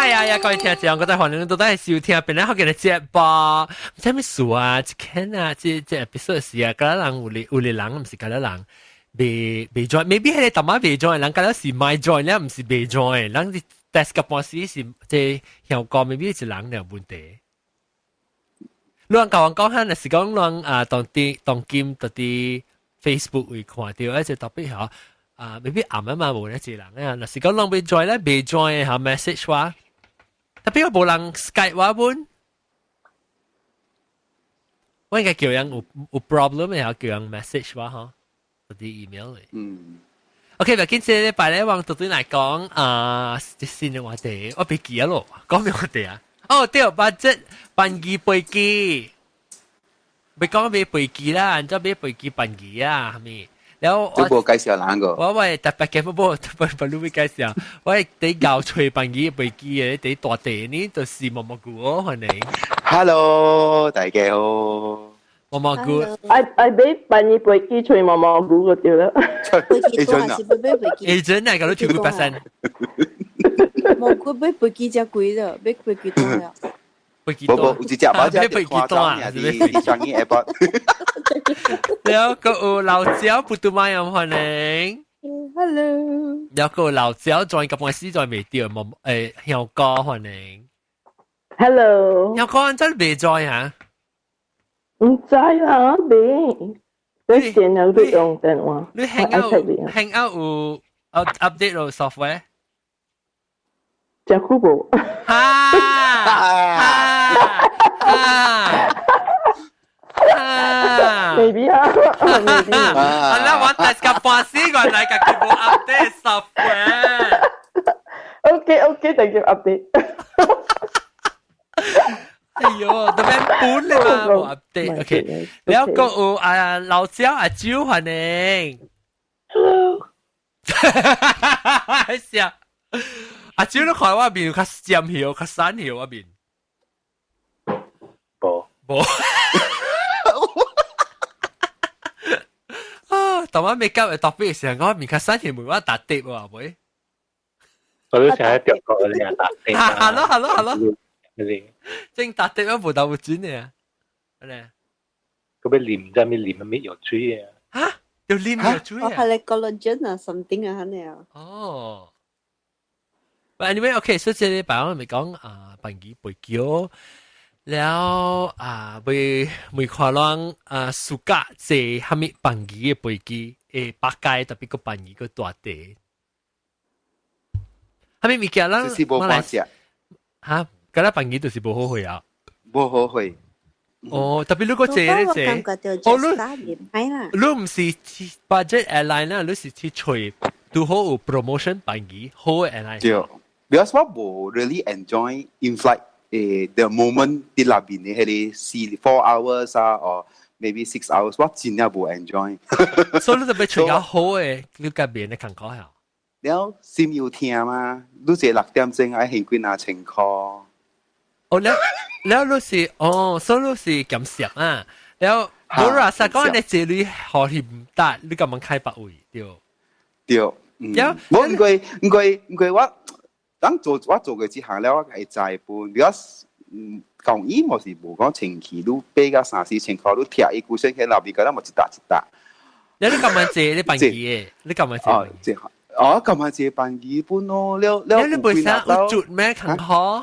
係啊，各位聽眾，我哋可能都係收聽，本來好嘅節目，唔知咩事啊，一看啊，即 episode 是啊，嗰人有啲人唔是嗰人未 join，maybe 係你頭晚未 join，人嗰是咪 join 咧，唔是未 join，人啲 test 嘅模式是即效果 maybe 係人有問題。你講下，係講啊，當今到啲 Facebook 會看到，一隻特別嚇。未必啱啊嘛，冇一隻人啊。嗱，是講人未 join 咧，未 join 下 message 話，特別我冇人 Skype 話本，我應該叫人有 problem 嘅，叫人 message 話嗬，嗰啲 email 嚟。OK， 嗱，今次禮拜咧，往到對嚟講新嘅話題，我俾記咗咯，講咩話題啊？哦，對，budget 辦機飛機，咪講咩飛機啦，然之後咩飛機辦機啊，係咪？แล้วตัว介紹兩個ว่าแต่ไปแกไม่รู้ไม่介紹ว่าได้搞吹ปังกี้ไปกี้嘅ได้ตัวเตนี่ตัว是毛毛菇哦可能 Hello 大家好毛毛菇I俾ปังกี้ไปกี้吹毛毛菇嗰條啦agent 係咁都2%毛菇俾飛機只貴啦俾飛機多啦飛機多有一隻包隻飛機多啊啲上嘅 airport แล้วก็老椒不都買有可能 Hello แล้วก็老椒再咁我試再未掉香港可能 Hello 香港真係未再嚇唔知啦俾你電腦都用電話你 hang out 有 update 到 software 隻酷寶maybe 啊 maybe แล้ววันแต่กับฟาซี่ก่อนไหนกับกูอัปเดต software okay thank you update 哎呦ตะแม่นปูนเลยมาอัปเดตโอเคแล้วก็老椒阿蕉可能 Hello 係啊阿蕉都看我面較尖曉較山曉我面冇但我未交嘅特別嘅時候，我面較山曉門我打碟喎，妹。我都成日掉過你啊打碟。Hello，正打碟我冇到會轉嘅啊，咧。咁樣黏就咪黏咪藥水啊？嚇，要黏藥水啊？我係你 collagen 啊，something 啊，肯定啊。哦。But anyway， OK， 所以這禮拜我咪講辦機背橋。แล้วไม่ควรสุกะเจทำให้ปังกีไปกีปากไก่แต่เป็นก็ปังกีก็ตัวเตะทำไมมีแก่แล้วมาเลยฮะก็แล้วปังกีตัวสิบ่好去啊บ่好去哦แต่เป็นลูกก็เจ咧เจ哦ลูก唔是 budget airline 啦ลูก是ที่ช่วยดู好有 promotion ปังกี好 airline 對 because 我冇 really enjoy in flight the moment 啲入邊你係你4 hours 啊or maybe 6 hours 我真係冇 enjoy 所以你就俾除咗好嘅你隔邊你感覺下แล้ว心要聽嘛你這6點鐘愛行幾哪千塊哦แล้ว你是所以你是咁想啊แล้ว冇話實講你這裡可以唔得你咁樣開百位對我唔該我做嘅之行咧，我係債半，如果舊年我是冇講前期都比較3-4千塊，都貼一股升喺入邊，覺得冇一笪。你咁樣借你辦機嘅，你咁樣借？咁樣借辦機本咯，你本身有จุด咩坎坷？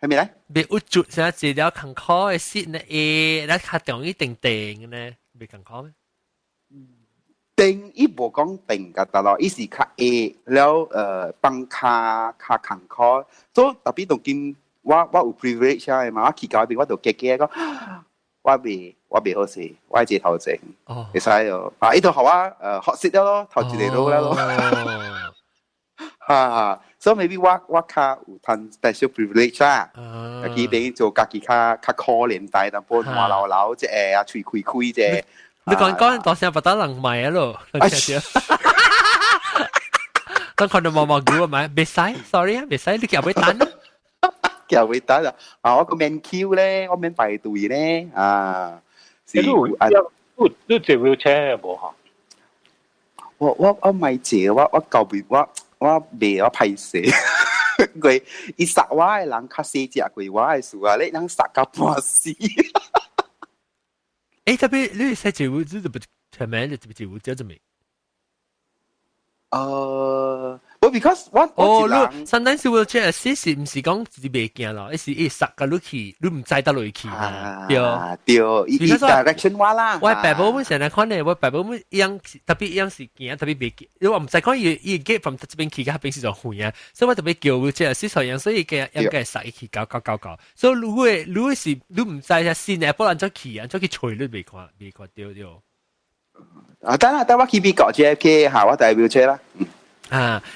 係咪咧？別有จุด先借了坎坷嘅線呢？你下定一定嘅呢？別坎坷咩？定伊無講定㗎，但係伊是較 A， แล้ว幫較坎坷，所以特別當今我有 privilege 啊嘛，我去嗰邊我就記講，我未好勢，我係借頭前，會使哦，伊度學我學識咗咯，頭一個咯，所以 maybe 我較有攤 special privilege 啊，佢哋做家己較可憐大，但半話老即係啊，喙開啫。你講到時候不得人買咯，當看到毛毛菇買，別使 ，sorry 啊，別使，你叫佢等，叫佢等啊！我個免 Q 咧，我免排隊咧，你借 wheelchair 冇嚇？我買借，我舊邊我未我派寫，佢伊殺我嘅人較細隻過我嘅事啊，你人殺到半死。誒，特別你寫字會知道不？前面你字會叫做咩？我 because 我你單單是會即係試試，唔是講自己未見咯，係一殺個落去，你唔知得落去啊，對。伊 direction 我啦。我爸爸們成日看咧，我爸爸們樣特別樣是見，特別未見，因為我唔知講伊 get from 這邊去，佢邊時就遠啊，所以我特別叫即係試錯樣，所以嘅應該係殺一去搞。所以如果是你唔知係先嘅，不然再去啊，再去吹你未看掉。等我去美國 JFK 嚇，我代表車啦。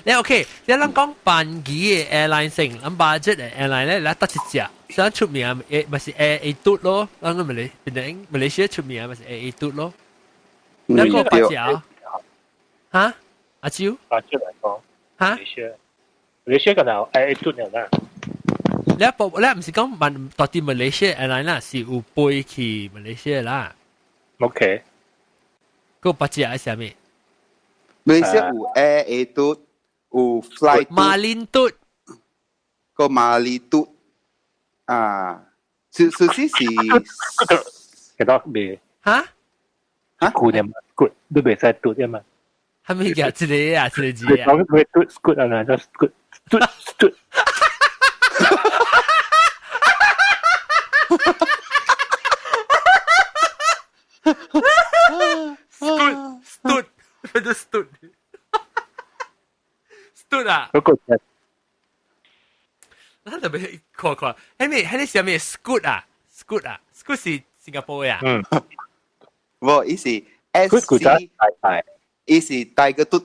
你 OK？你諗講辦機嘅 airline 性，諗 budget 嘅 airline 咧，你得一隻，想出名咪是 AA 咯，咁咪你寫出名咪是 AA 咯，一個八隻啊？嚇？阿蕉？budget 嚟講，嚇？你寫個nào AA 嚟啦？你唔是講問到底 Malaysia airline 啦，是有飛去 Malaysia 啦。OK。個八隻係啥物？Malaysia 有 AA 嘟，有 fly 嘟，馬林嘟，個馬里嘟是幾多未？嚇？good 嘅嘛 ，good 都未使 good 嘅嘛。係咪嘅？這裡啊，這裡字啊。講佢 good 啊，就 good。stood 啊！嗰個係，咱特別看，迄是咩 scoot 啊 ，scoot 是新加坡呀。唔，伊是 SC， 伊是大個嘟。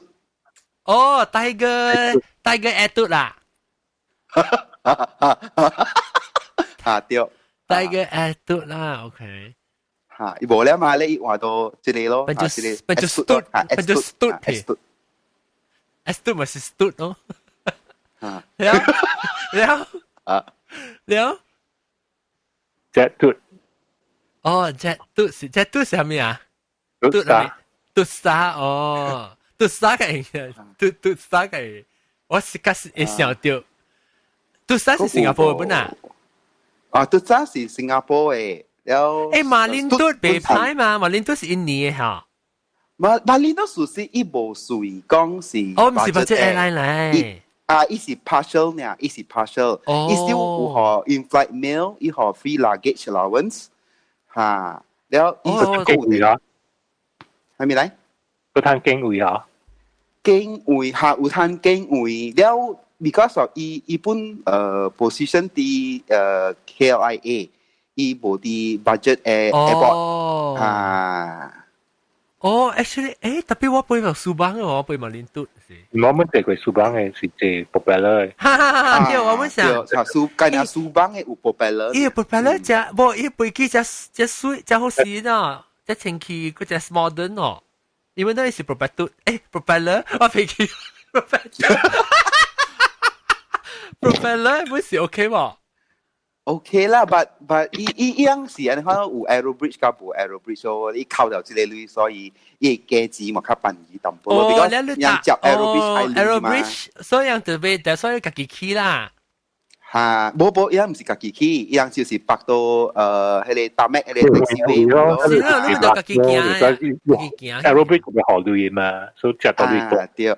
哦，大個 attitude 啦。對。大個 attitude 啦 ，OK。伊無咧嘛，你話到即個咯，就 stood，就 stood。stood 咪是 stood 咯。แล้ว jet two。哦 jet two 是咩啊？ตุ๊沙哦，ตุ๊沙嘅ตุ๊沙嘅，我是開始會想到，ตุ๊沙是新加坡嘅本啊？ตุ๊沙是新加坡嘅。馬林嘟被拍嘛？馬林嘟是印尼嘅嚇。馬林嘟屬是伊無屬講是。唔是 budget airline 嚟。伊是 partial 呢，伊是 partial。伊still 有學 in-flight meal，伊學 free luggage allowance。嚇，แล้ว伊是經會啊？係咪嚟？嗰攤經會啊？經會嚇，有攤經會，แล้ว because of 伊本position 啲KLIA。伊無啲 budget airport actually 特別我背埋書包嘅，我背埋連嘟是。我們這個書包嘅是最 popular 嘅。對，我們想。介那書包嘅有 popular。伊 popular 只，伊飛機只水只好時咯，只前期嗰只 modern 哦，因為都係 popular，popular 我飛機 popular 唔是 OK 喎。OK 啦 ，but 伊樣時啊，你看有 aerobridge 甲無 aerobridge 咯，伊扣掉之類類，所以伊價錢嘛較便宜淡薄咯。哦，你接 aerobridge，所以樣特別，所以家己去啦。嚇，無，伊樣唔是家己去，伊樣就是泊到迄個大麥迄個 taxiway 咯。是啦，你咪就家己行，aerobridge 會好累嘛，所以接到呢個。對。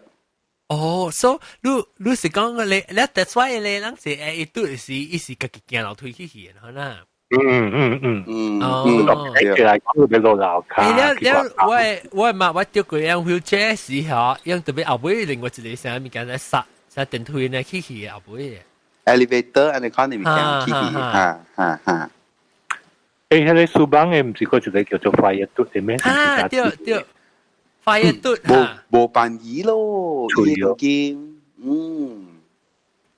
哦，所以你是講你 that's why 你人是伊都是伊是家己行樓梯去嘅，好啦。嚟講俾老樓卡。我掉過樣 wheelchair 時候，樣特別後尾另外一個啥物件咧殺電梯咧去嘅後尾。elevator and economy 嘅去嚇。迄個書包嘅唔是嗰一個叫做 fire 嘟嘅咩？對。fire 嘟無便宜咯，伊個經，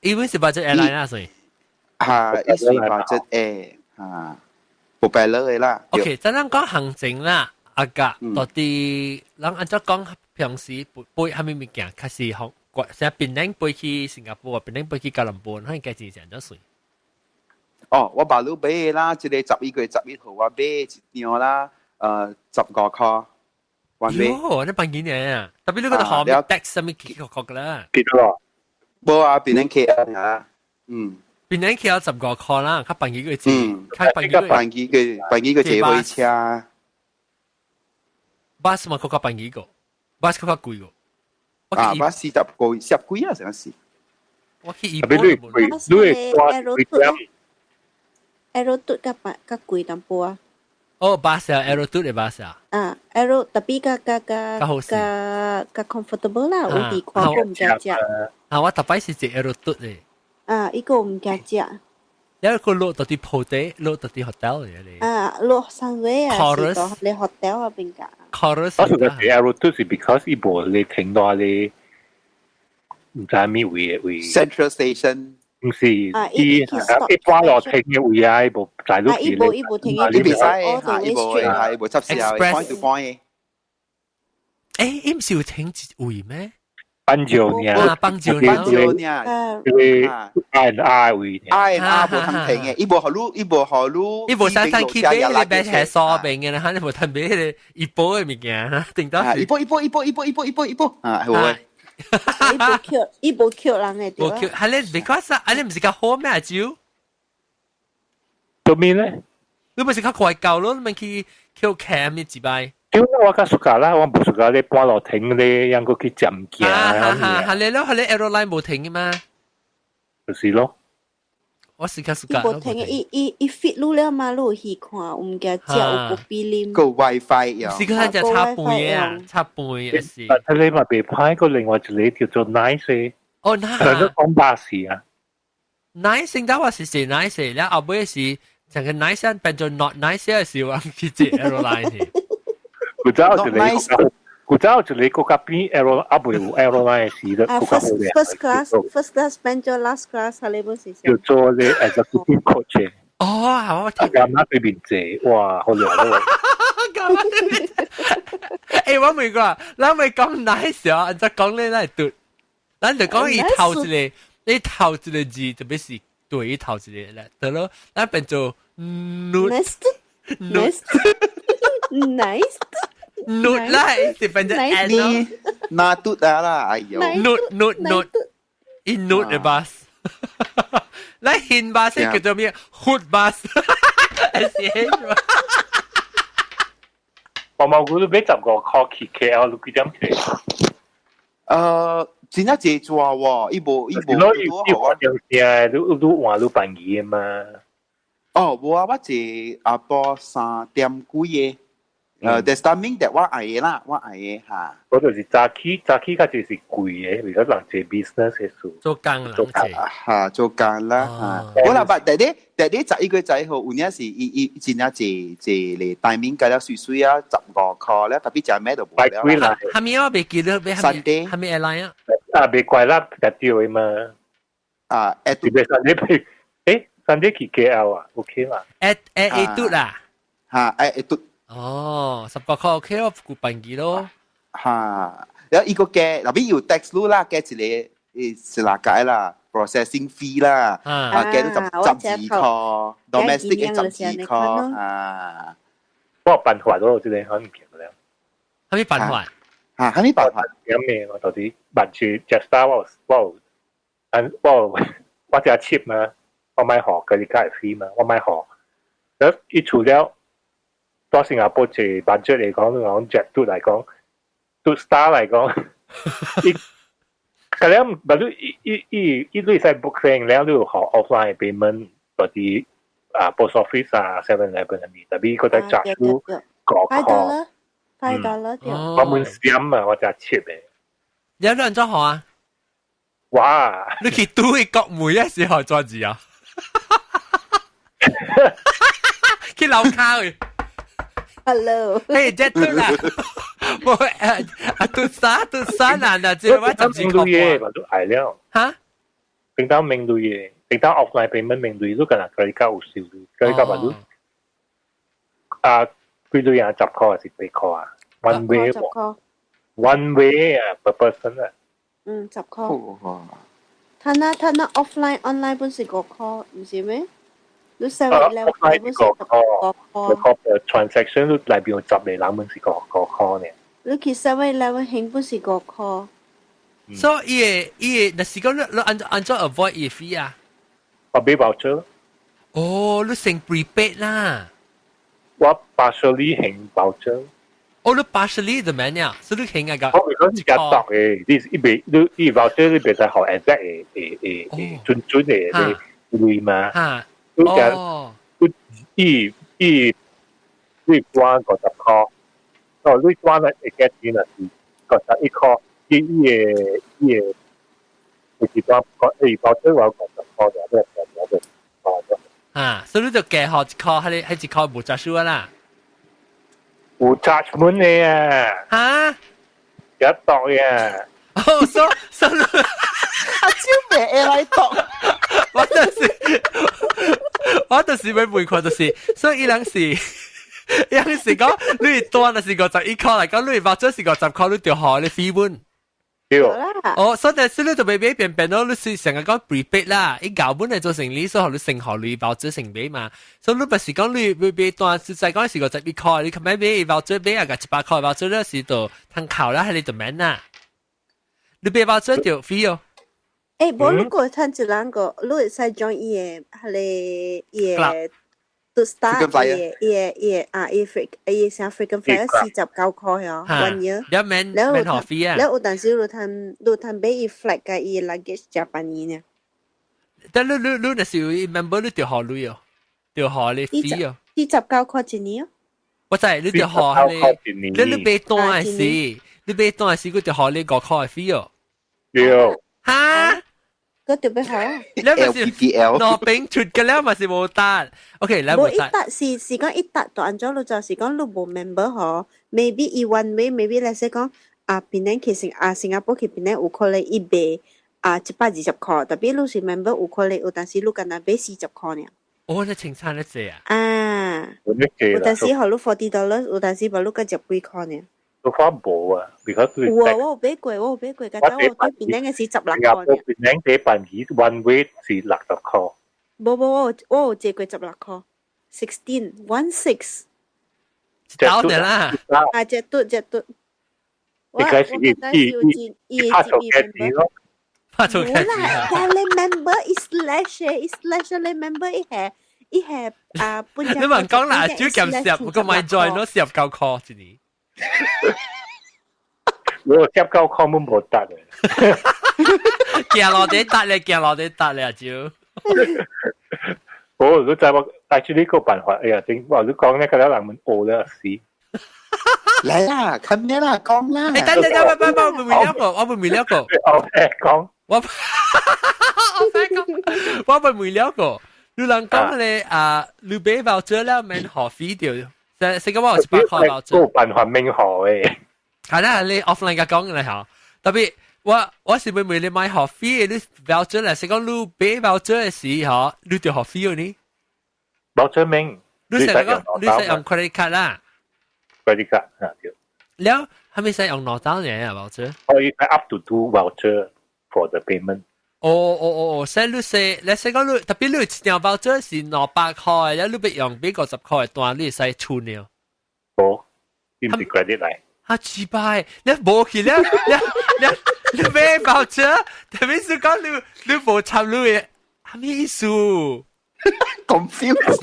因為是 budget airline 啦，所以伊是 budget air 無便宜嘅啦。OK，咱講行程啦，阿甲到底，咱按照講平時背蝦米物件，開始學，成檳城飛去新加坡，檳城飛去吉隆坡，可以價錢成咗水。哦，我把路買啦，即個11月11號我買一張啦，15塊。喲，你辦幾年啊？特別你嗰度學咩 tax 什麼幾個國㗎啦？幾多？冇啊，變緊 KL 啊，變緊 KL 15塊啦，較便宜個字，較便宜個個便宜個這位車，bus 嘛較便宜個，bus 較貴個。啊，我40幾啊，成時。我去日特本別你你掛幾點？ Aero 嘟較貴淡薄啊。哦，bus 啊，Aero 嘟嘅 bus 啊。啊 ，Aero 特別較 comfortable 啦，有啲看過唔驚食。啊，我特別是坐 Aero 嘟嘅。啊，呢個唔驚食。有個落到啲鋪地，落到啲 hotel 嚟嘅。啊，落三位啊，是到你 hotel 啊邊個 Chorus 我覺得係 Aero 都是 because 呢部你停到你唔知咩位位 Central Station 唔是一關落停嘅位啊，呢部大陸呢部停嘅呢邊使all the 嚇， way 呢部 straight 啊。係呢部執事啊 Express ，point to point 誒，唔是有停一位咩？斑鳩呢？啊，幫照嘅，呢？咗呢，佢 I 位呢I 部通停嘅，呢部何路，呢部山山 keep 俾你俾係鎖病嘅啦，嚇！呢部騰俾你一波嘅物件啦，定到一波啊，係喎。呢部 Q 人嘅冇叫，係你because 啊，你唔是較好咩招？做咩咧？你唔是較怪舊咯？你咪去 Q cam 嘅字bài。因為我較暑假啦，我冇暑假咧搬落停咧，讓佢去接唔見係你咯，係你 airline 冇停嘅嘛？就是咯。我是較暑假。呢部停嘅，一 fit 路了嘛，路去看，唔驚食有個比例。個 WiFi 有。是嗰陣就插背啊，插背嘅是。但係你咪被派個另外一個叫做 Nice。哦，那個講巴士啊。Nice 先得話是 nice，然後後尾是成個 nice 變做 not nice 嘅時候，去接 airline。古早就你國家邊 aero 啊唔係 airline 事的，國家好嘅。First class 變咗 last class，係你本事叫做你 executive coach。哦，係我聽。阿媽對面坐，哇，好靚咯！誒，我問過，你咪講 nice 啊？就講你嚟讀，咱就講伊頭一個，你頭一個字特別是對伊頭一個咧，得咯，咱變做 Nice 啦，是變做 n 咯。那嘟啊啦，哎呦 ，nut，一 nut 嘅 bus，你現 bus 叫做咩 ？hood bus，係我冇估到俾10個 call 去 KL 六幾點去？真係借抓喎，呢部要換電視，都換到半夜嘛。哦，冇啊，我借阿波3點幾嘅。there's timing that 我嗌啦，我嗌嚇。嗰度是早起嗰就是貴嘅，為咗人做 business 嘅事。做工人做嚇做工啦嚇。好啦，但係11個仔號，有陣時伊真係借嚟大面計了水啊15塊咧，特別就咩都冇了。係咪我未記得？係咪 airline 啊？啊，未貴啦，特掉嘅嘛。啊，at Sunday 去 KL 啊 ，OK 嘛？at 嘟啦。嚇，at 嘟。哦，10塊 OK 咯，古便宜咯。嚇，有一個嘅，嗱邊要 tax 路啦，嘅一個是哪解啦 ，processing fee 啦，嘅都12塊 ，domestic 嘅12塊啊。不過辦法咯，即係可能見到了。係咪辦法？嚇，係咪辦法？有咩？我到底辦住 Jetstar 我只 cheap 嘛，我買學嘅你梗係 free 嘛，我買學，咁一除了。多新加坡嘅 budget 嚟講，Jet 都嚟講，都 Star 嚟講，咁樣唔係一類喺 book 上，然後都要學 offline payment 嗰啲post office 啊 7-Eleven 嗰啲，特別嗰啲 charge 都$5我滿閃啊，我就 cheap 嘅。有兩張學啊？哇！你去都會國每一時候做字啊？去樓卡去。Hello， hey Jet 嘟啦，我嘟沙難啊，即係話就明到嘢，我都捱了。嚇？平當明到嘢，平當 offline payment 明到嘢都近啊，佢而家好少嘅，佢而家話都佢對人10塊還是8塊啊？One way，one way 啊 ，per person 啊。10塊。睇下 offline online 本是5塊，唔是咩？你7-Eleven本是10塊。transaction 都裏邊有10嚟，冷門是個 call 呢。你去7-Eleven 興本是5塊。所以那是講你按照 avoid 伊 fee 啊。我俾 voucher。哦，你成 prepaid 啦。我 partially 行 voucher。哦，你 partially 就咩呀？所以你行啊個。我講自家讀嘅，你 voucher 你別再學 exact 誒準嘅類嘛。嚇。哦。你關50塊，哦，你關咧會結錢啊是51塊，伊是關voucher 我50塊嘅，所以你就計學一塊，係一塊冇雜數啦。有 judgment 嘅啊！嚇？有讀嘅。哦，所以阿超咩嚟讀？我就是要背課，就是所以伊人是講你單就是51塊嚟講，你或者是50塊，你就學你飛本。對。哦，所以但是你就未俾變咯，你是成日講 prepaid 啦，伊舊本係做成呢，所以你成學你或者成俾嘛，所以你不是講你會俾單，實際講是51塊，你咁樣俾或者俾啊個100塊，或者咧是度通考啦，係你度免啦，你俾或者就飛哦。無如果睇一兩個，你會使將伊個係個to start 伊個frequent flyer 49塊哦 ，1 year。แล้ว免學費啊。แล้ว有陣時你睇俾伊 flag 嘅伊 luggage Japanese呢。但你那時候 member 你條學女哦，條學你費哦。49塊一年哦。我知你條學你俾單係時，你俾單係時，佢條學你5塊費哦。對。嚇？嗰條俾學。你咪是攞餅出嘅咧，咪是冇得。OK，你冇得。冇一達是講一達到按咗你就是講你冇 member 嗬 ，maybe 伊 one way maybe 嚟說講邊年其實新加坡佢邊年有可能伊賣120塊，特別你是 member 有可能有，但是你敢若買40塊呢。哦，你清差得滯啊！有陣時可能$40，有陣時無你個10幾塊呢。都花冇啊 ，because 我有買過，我對邊年嘅是16塊呢。邊年俾辦椅 one way 是60塊。我有借過16塊，16。搞掂啦！隻嘟。你開始伊拍做嘅錢咯，拍做嘅錢。但你 member is slash 你 member 伊係半隻。你問講啦，主撳10個咪 join 咯，19塊一年。我19塊冇冇得嘅。行落地得咧，就。我都知我帶住呢個辦法，哎呀，我都講呢個人們餓了死。嚟啦，近咩啦，講啦。等，我會未了個。講。我會未了個。你能講你俾爆咗啦，免學費掉。成個我18塊爆咗。個辦法免學嘅。係啦，你 offline 嘅講嚟嚇，特別。我是會你買學費，你爆咗嚟，成個你俾爆咗嘅時嚇，你條學費呢？爆咗明，你使用 credit card 啦 ，credit card 啊，แล้ว係咪使用攞單嘅啊？爆咗？可以 up to 2 voucher for the payment。所以你講你特別你一條爆咗是8塊，然後你俾用俾50塊單，你使出呢？哦，點是 credit 嚟？啊，奇怪，你冇去了，你咩爆咗？特別是講你冇參與嘅，係咩意思？confused。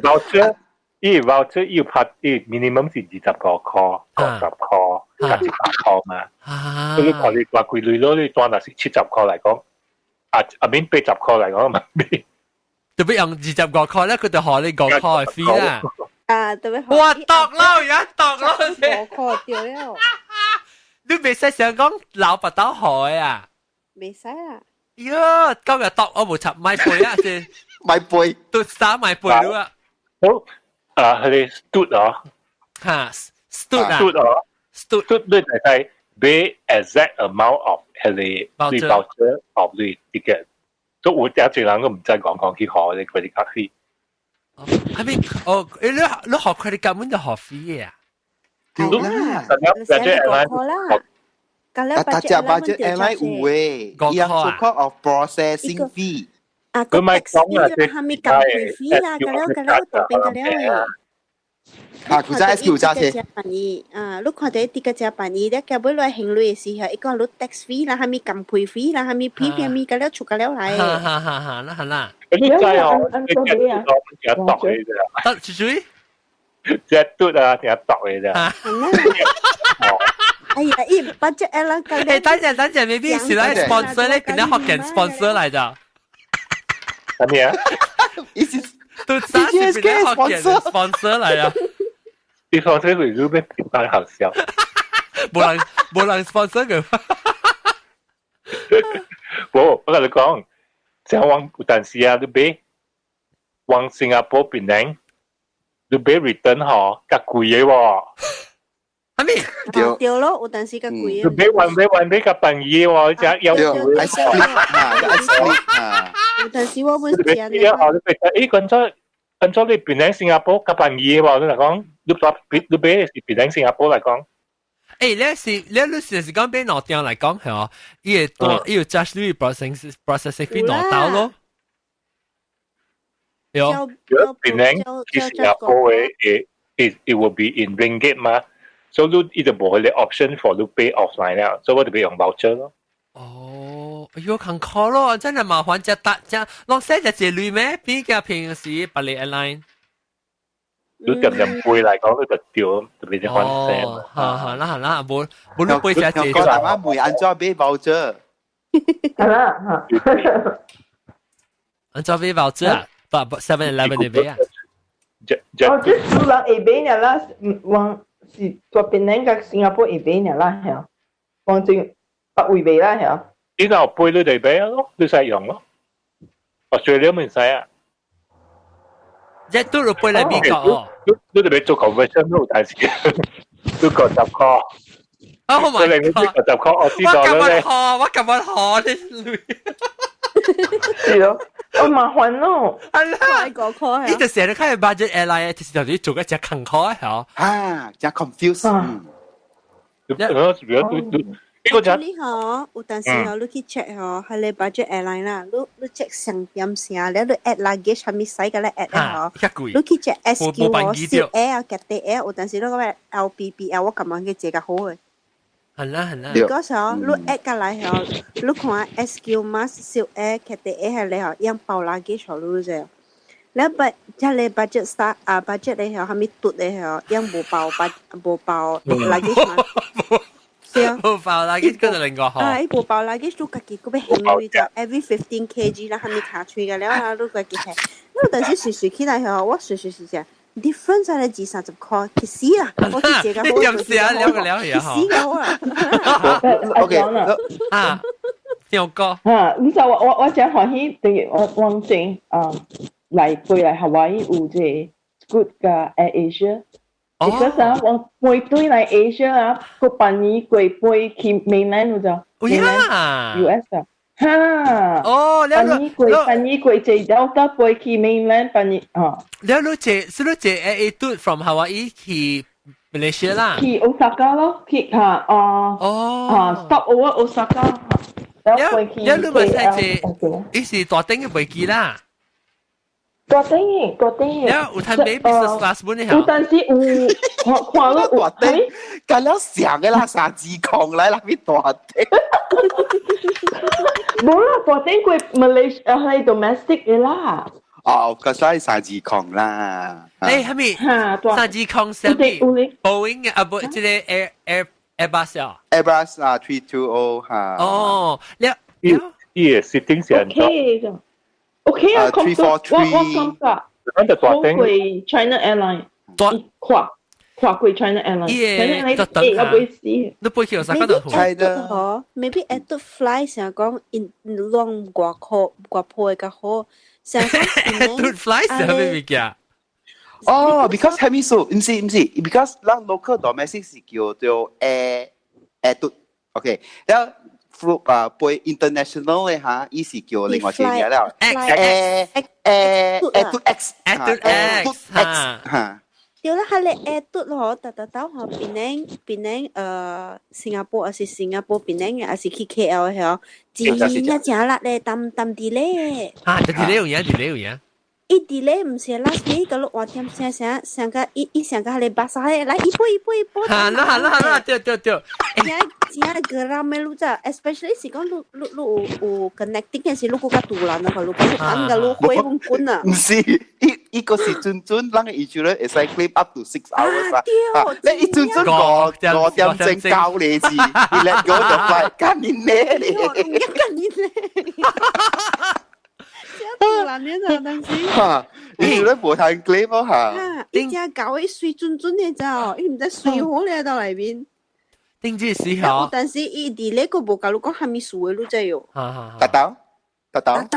voucher，依 voucher 要拍啲 minimum 是20個塊，50塊，18塊嘛。所以你話佢累咗，你當係70塊嚟講，邊80塊嚟講咪邊？特別用20個塊咧，佢就學你5塊費啦。特別我讀咯，而家讀咯5塊掉了。你未使想講老白刀海啊？未使啊！喲，今日讀我冇插買背啊先，買背，讀啥買背了啊？好，佢哋 stood 啊，嚇 stood 啊 ，stood 你係俾 exact amount of 佢哋 voucher of 你 ticket， 都有一陣人都唔知講去學你佢哋咖啡。I mean，你學佢哋根本就學費啊！係啦，大隻 budget airline 有誒，有 so-called of processing fee。佢咪講啊，係咪撳佢 fee 啦？咁樣讀邊咁樣誒？啊，佢真係 SQ 揸車。你看到啲個隻辦意，你夾尾來行李嘅時候，一個攞 tax fee 啦，係咪撳配 fee 啦，係咪 premium 咪個了出個了嚟。哈，那好啦。你真係我按做咩啊？有讀嘅啫，得水。只嘟啊，有讀嘅啫。哎呀，一budget 啦，誒，等陣，maybe 是來 sponsor 咧，變咗學人 sponsor 嚟咋？係咩啊？都三十變咗學人 sponsor 嚟啊！你放這回入面平板好笑，冇人 sponsor 佢。我同你講，像往有陣時啊，你俾往新加坡邊領，你俾 return 嗬，較貴嘅喎。係咪？對咯，有陣時較貴你俾運俾較便宜喎，只有I split I split 有陣時我會你俾啲哦，你俾跟咗你邊領新加坡較便宜喎，你嚟講，你俾是邊領新加坡嚟講。你是講俾攞掉嚟講係哦，依個 judge 你 processing fee 攞到咯。有。如果邊領去新加坡嘅，it will be in ringgit 嘛，所以你一直冇佢哋 option for 你 pay offline 啦，所以我哋俾用 voucher 咯。哦，要勤 call 咯，真係麻煩只搭只，落西就借鐳咩？比較平時百里 airline。你咁人背嚟講，你就掉，就變咗翻聲。哦，係啦，冇你背成借。個大媽妹按咗俾 voucher。係啦嚇。按咗俾 voucher 啊，7-11你俾啊。哦，即係數人會俾你啦，往是作邊領個新加坡會俾你啦，係啊，往正北會俾啦，係啊。呢個背你哋俾咯，你使用咯。Australia 唔使啊。一都要背嚟美國哦。你哋俾做 conversion 都好大事，都個10 call。Oh my god！你個10 call，我知道啦。我咁樣學你。係咯，我麻煩咯。係啦，個 call 係。呢就成日開 budget airline，就是頭先做一隻勤 call 係啊，真 confuse。呢個就你嗬，有陣時嗬，你去 check 嗬，係你 budget airline 啦，你 check 成點成，你 add luggage 係咪使嘅咧 add 嗬？你去 check SQ 嗬，Silk Air 啊，Cathay Air，有陣時你嗰個 LPBL 我咁樣嘅借個好嘅。係啦。嗰時候你 add 過來嗬，你看 SQ 嘛，Silk Air、Cathay Air 係你嗬，樣包 luggage 嗬，你啫。你即係你 budget start 啊 budget 你嗬，係咪嘟你嗬，樣冇包 luggage 嘛？冇爆啦，嗰度另外學。冇爆啦，跟住自己嗰邊行李就 every 15 kg 啦，係咪卡出嘅了？都自己係，因為當時隨起來後，我隨時 difference 係你30塊，其實啊，我自己嘅好。你唔試下兩個了也好。其實啊。OK 啊，有個啊，你就我真歡喜，等於我往正嚟飛嚟 Hawaii 有隻 good 嘅 Air Asia。Because 啊，我每對嚟 Asia 啊，個班機貴飛去 mainland 就 mainland US 啊，嚇！哦，班機貴就有得飛去 mainland 班機啊。你借 AA tour from Hawaii 去 Malaysia 啦？去 Osaka 咯，去stop over Osaka。你咪係借，於是大頂嘅飛機啦。大頂，有睇美 business class 本嚟有陣時有看到大頂，咁樣成嘅啦，三支抗嚟啦，邊大頂？冇啦，大頂佢 Malaysia 係 domestic 嘅啦。哦，嗰所以三支抗啦。係咪？三支抗上邊 Boeing 嘅不，即係 Airbus 啊 ？Airbus 啊，320嚇。哦，你sitting 成咗。OK 啊，我感覺好過 China Airline，跨過 China Airline，China Airline 我會試。你背起我三個度。Maybe maybe at the fly 成日講 in long 掛破嘅好，成日講 at fly 成咩物件？哦 ，because 係咪數？唔是，because 咱 local domestic 是叫做 air，OK， 然後。背 international 嘅嚇，依是叫另外一嘢啦。X 嚇。對啦，係你 air 嘟咯，特到嗬，邊新加坡，還是新加坡邊嘅，還是去 KL 嘅嗬，自然一隻啦咧，抌啲咧。啊，delay 有嘢。伊delay 唔是 last minute 個六點成個伊成個係巴沙嚟，一步。哈啦，對。只個ramai lu za, especially 是講lu有 connecting 嘅時，lu個杜蘭啊，lu個安個lu會唔滾啊？唔是，呢個是準，啷個 insurance 會使 claim up to 6 hours 啊？你一準個點正教你字，你叻嗰就快跟你咩你？跟你咧，杜蘭呢就當時。嚇，insurance 冇睇 claim 咯嚇。伊只搞伊水準嘅咋，伊唔知水好咧到裏邊。定住時候，但是伊delay 個無教你講係咪數嘅，你知喲。達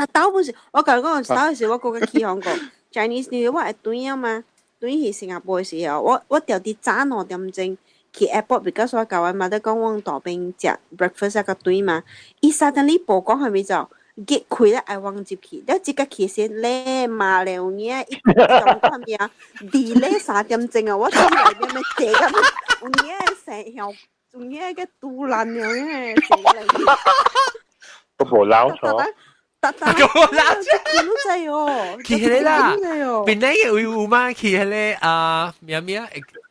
到不是，我教你講達到嘅時候，我嗰個起航過 Chinese New Year 我係短啊嘛，短去新加坡嘅時候，我調啲早2點鐘去 airport，because 我教我媽得講我大邊食 breakfast 一個短嘛，伊suddenly報講係咪就結開咧，愛往接去，了即刻去先咧麻了嘢，一講係咪啊 delay 3點鐘啊，我心內邊咪寫緊有嘢成條。仲嘢嘅杜蘭樣嘅，成個嚟。都冇撈錯。特見到滯哦。企起嚟啦，邊咧有嘛？企起嚟咩？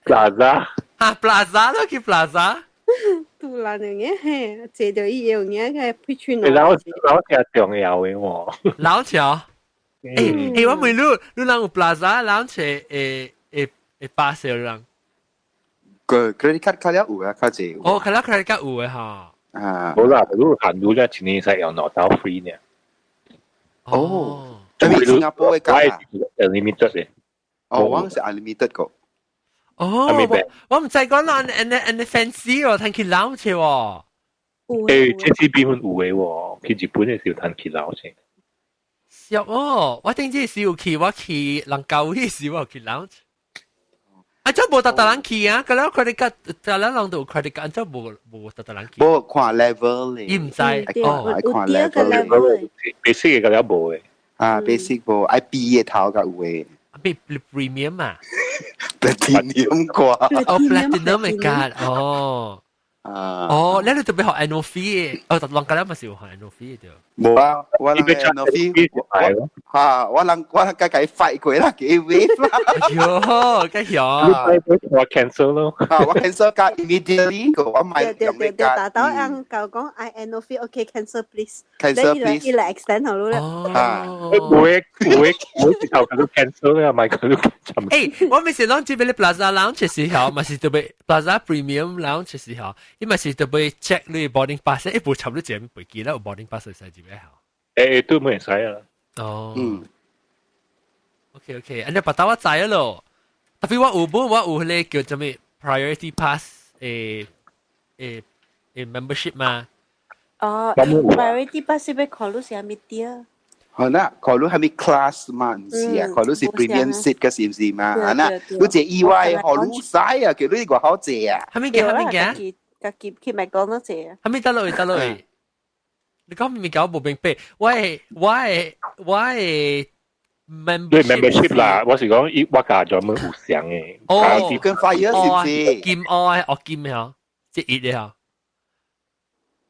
Plaza。Plaza 咯，叫 Plaza。杜蘭樣嘅，借到依樣嘢嘅配穿。你撈條重要嘅喎。撈條。我問你啷有 Plaza 撈條巴士啷？個 credit card 卡了有啊，卡濟。哦，卡了 credit card 有嘅嚇。好啦，如行路咧，前年使用攞到 free 呢。哦，因為新加坡嘅卡啊 ，unlimited 嘅。哦，我係 unlimited 個。哦，我唔知講啦，and fancy 喎，睇佢撈車喎。JCB 款有嘅喎，佢日本嘅時候睇佢撈車。少哦，我頂陣時有去，我去人舊嗰時我去撈車。真冇特人去啊！嗰啲 credit card，但係人都 credit card，真冇特人去。冇看 level 咧，伊唔知哦，愛看 level。basic 嘅嗰啲冇嘅。啊 ，basic 冇，愛 B 嘅頭嘅有嘅。俾 premium 啊 ，platinum 啩？哦 ，platinum 嘅 card，哦。哦，你特別學 annual fee，哦，特人家咪是學 annual fee 嘅。冇啊，我諗 annual fee，嚇，我諗計快過啦，幾 wave 啦。喲，梗係我 cancel 咯。啊，我 cancel 架 immediately 個，我買用你架。打到人教講 I annual fee，OK cancel please。cancel please。你嚟 extend 好咯。會之後佢都 cancel 啦，買佢都 cancel。我咪是 launch 俾你 Plaza Lounge 嘅時候，咪是特別 Plaza Premium Lounge 嘅時候。因為是特別 check 你 boarding pass， 部差唔多只背記啦，有 boarding pass 使住咩好？都冇人使啊。哦，OK， อันนี้ปัตตาวะใจแล้ว 特別我有咧叫做咩 priority pass membership 嘛。哦 ，priority pass 要考慮係咩啲啊？係啦，考慮係咪 class 嘛？唔是啊，考慮是 premium seat 嘅是唔是嘛？係啦，好似意外考慮晒啊，叫呢個好正啊。係咪嘅？個結咪講多謝啊！係咪得落？你講咪搞冇明白？我係 membership 啦，我是講我加咗冇互相嘅。哦，跟 fire 是唔是？劍愛劍嚇，即係熱嚇。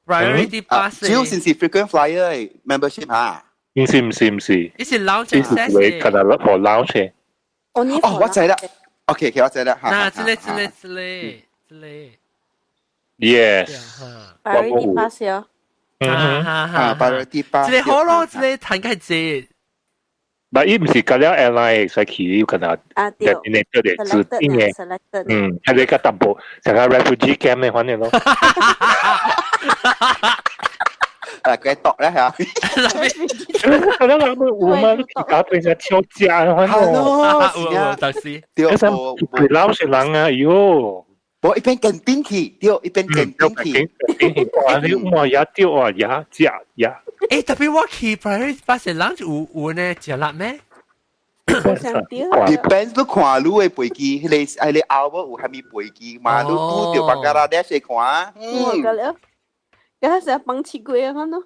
priority pass 主要是 frequent flyer membership 嚇。唔是。呢是 lounge access 嘅。可能for lounge。哦，我知啦。OK， 我知啦。嗱，之類。Yes。priority pass 啊。priority pass。之類好咯，之類睇緊係但係唔是嗰啲 airline 使起可能你這裡指定嘅，係你個 double 成個 refugee camp 嘅反正咯。佢讀咧嚇，可能我們搞對下跳架，我特斯，對，佢撈成人啊，喲！我一邊跟邊去，對，一邊跟邊去，哇！你哇呀掉啊呀呀呀！特別我去 priority pass lunch 有呢食辣咩？Depends 都看路嘅飛機，你後邊有係咪飛機嘛？你估掉บังกลาเทศ嚟看。有時候綁起鬼啊，看到。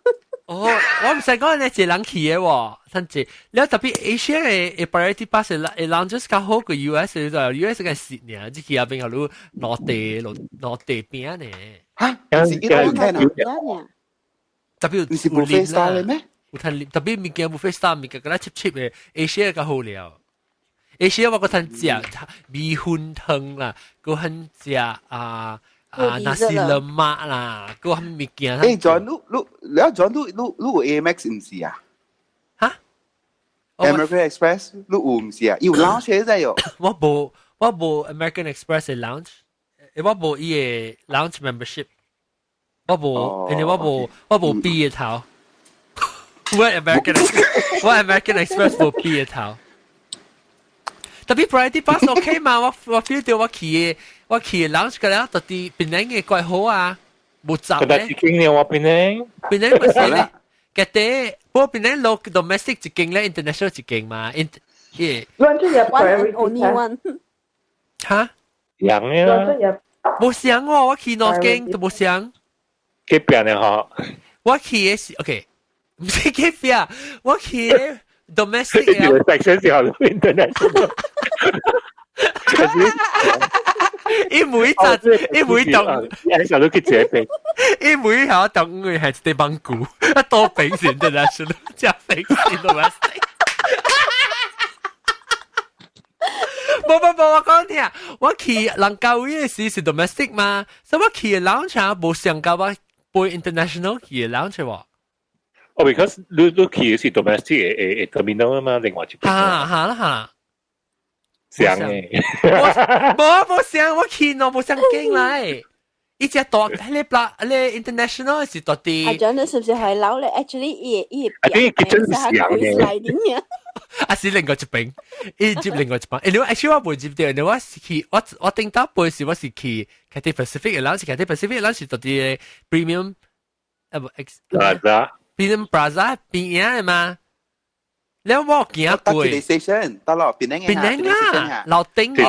哦，我唔使講你一人去嘅喎，甚至你特別 Asia 嘅 priority pass 嘅 lounges 較好過 US 嘅，US 嘅蝕呢，即係入邊嗰度落地邊呢。嚇？是一路聽啊？特別你是 buffet style 嘅咩？有攤特別物件 buffet style 物件，嗰啲 cheap 嘅 Asia 較好料。Asia 我嗰攤食米粉湯啦，嗰攤食nasi lemak 啦，嗰啲物件。誒，John，你有 AMX 唔是啊？嚇 ？American Express 你有唔是啊？有 lounge 喺度有。我冇 American Express 嘅 lounge，我冇伊嘅 lounge membership。我冇 B 嘅頭，我 American Express 冇 B 嘅頭。特別 Variety Bus OK 嘛？我 feel 到我去 lounge 嘅咧，特啲邊靚嘅怪好啊，冇雜咧。但係經驗我邊咪死咧？嘅啲，不過邊靚 local domestic 一間咧 ，international 一間嘛。亂出入 One and only one。嚇？樣嘅。冇想喎，我去嗰間都冇想。幾邊嘅嗬？我去嘅是 OK， 唔是幾邊，我去 domestic 嘅。有 section 時候 international。一每棟，有時候都幾這邊。一每下棟嘅係地邦股，一多平時 international， 只平時 domestic。冇，我講聽，我去蘭教會嘅時是 domestic 嘛，所以我去 lounge 冇上到我背 international 去 lounge 喎。哦 ，because 你去嘅是 domestic 嘅 terminal 啊嘛，另外一邊。嚇。想嘅。冇想，我去我冇想經嚟。一隻大，你 international 是到啲。阿長，你是不是係撈咧 ？Actually，I think kitchen 是想嘅。啊，是另外一邊，接另外一邊。你話 actually 我冇接到，你話是去我定到背時我是去 Cathay Pacific 嘅 lounge，Cathay Pacific lounge 到啲 premium Plaza，premium Plaza 邊樣嘛？你我見過。station 得咯，邊啊，樓頂嘅。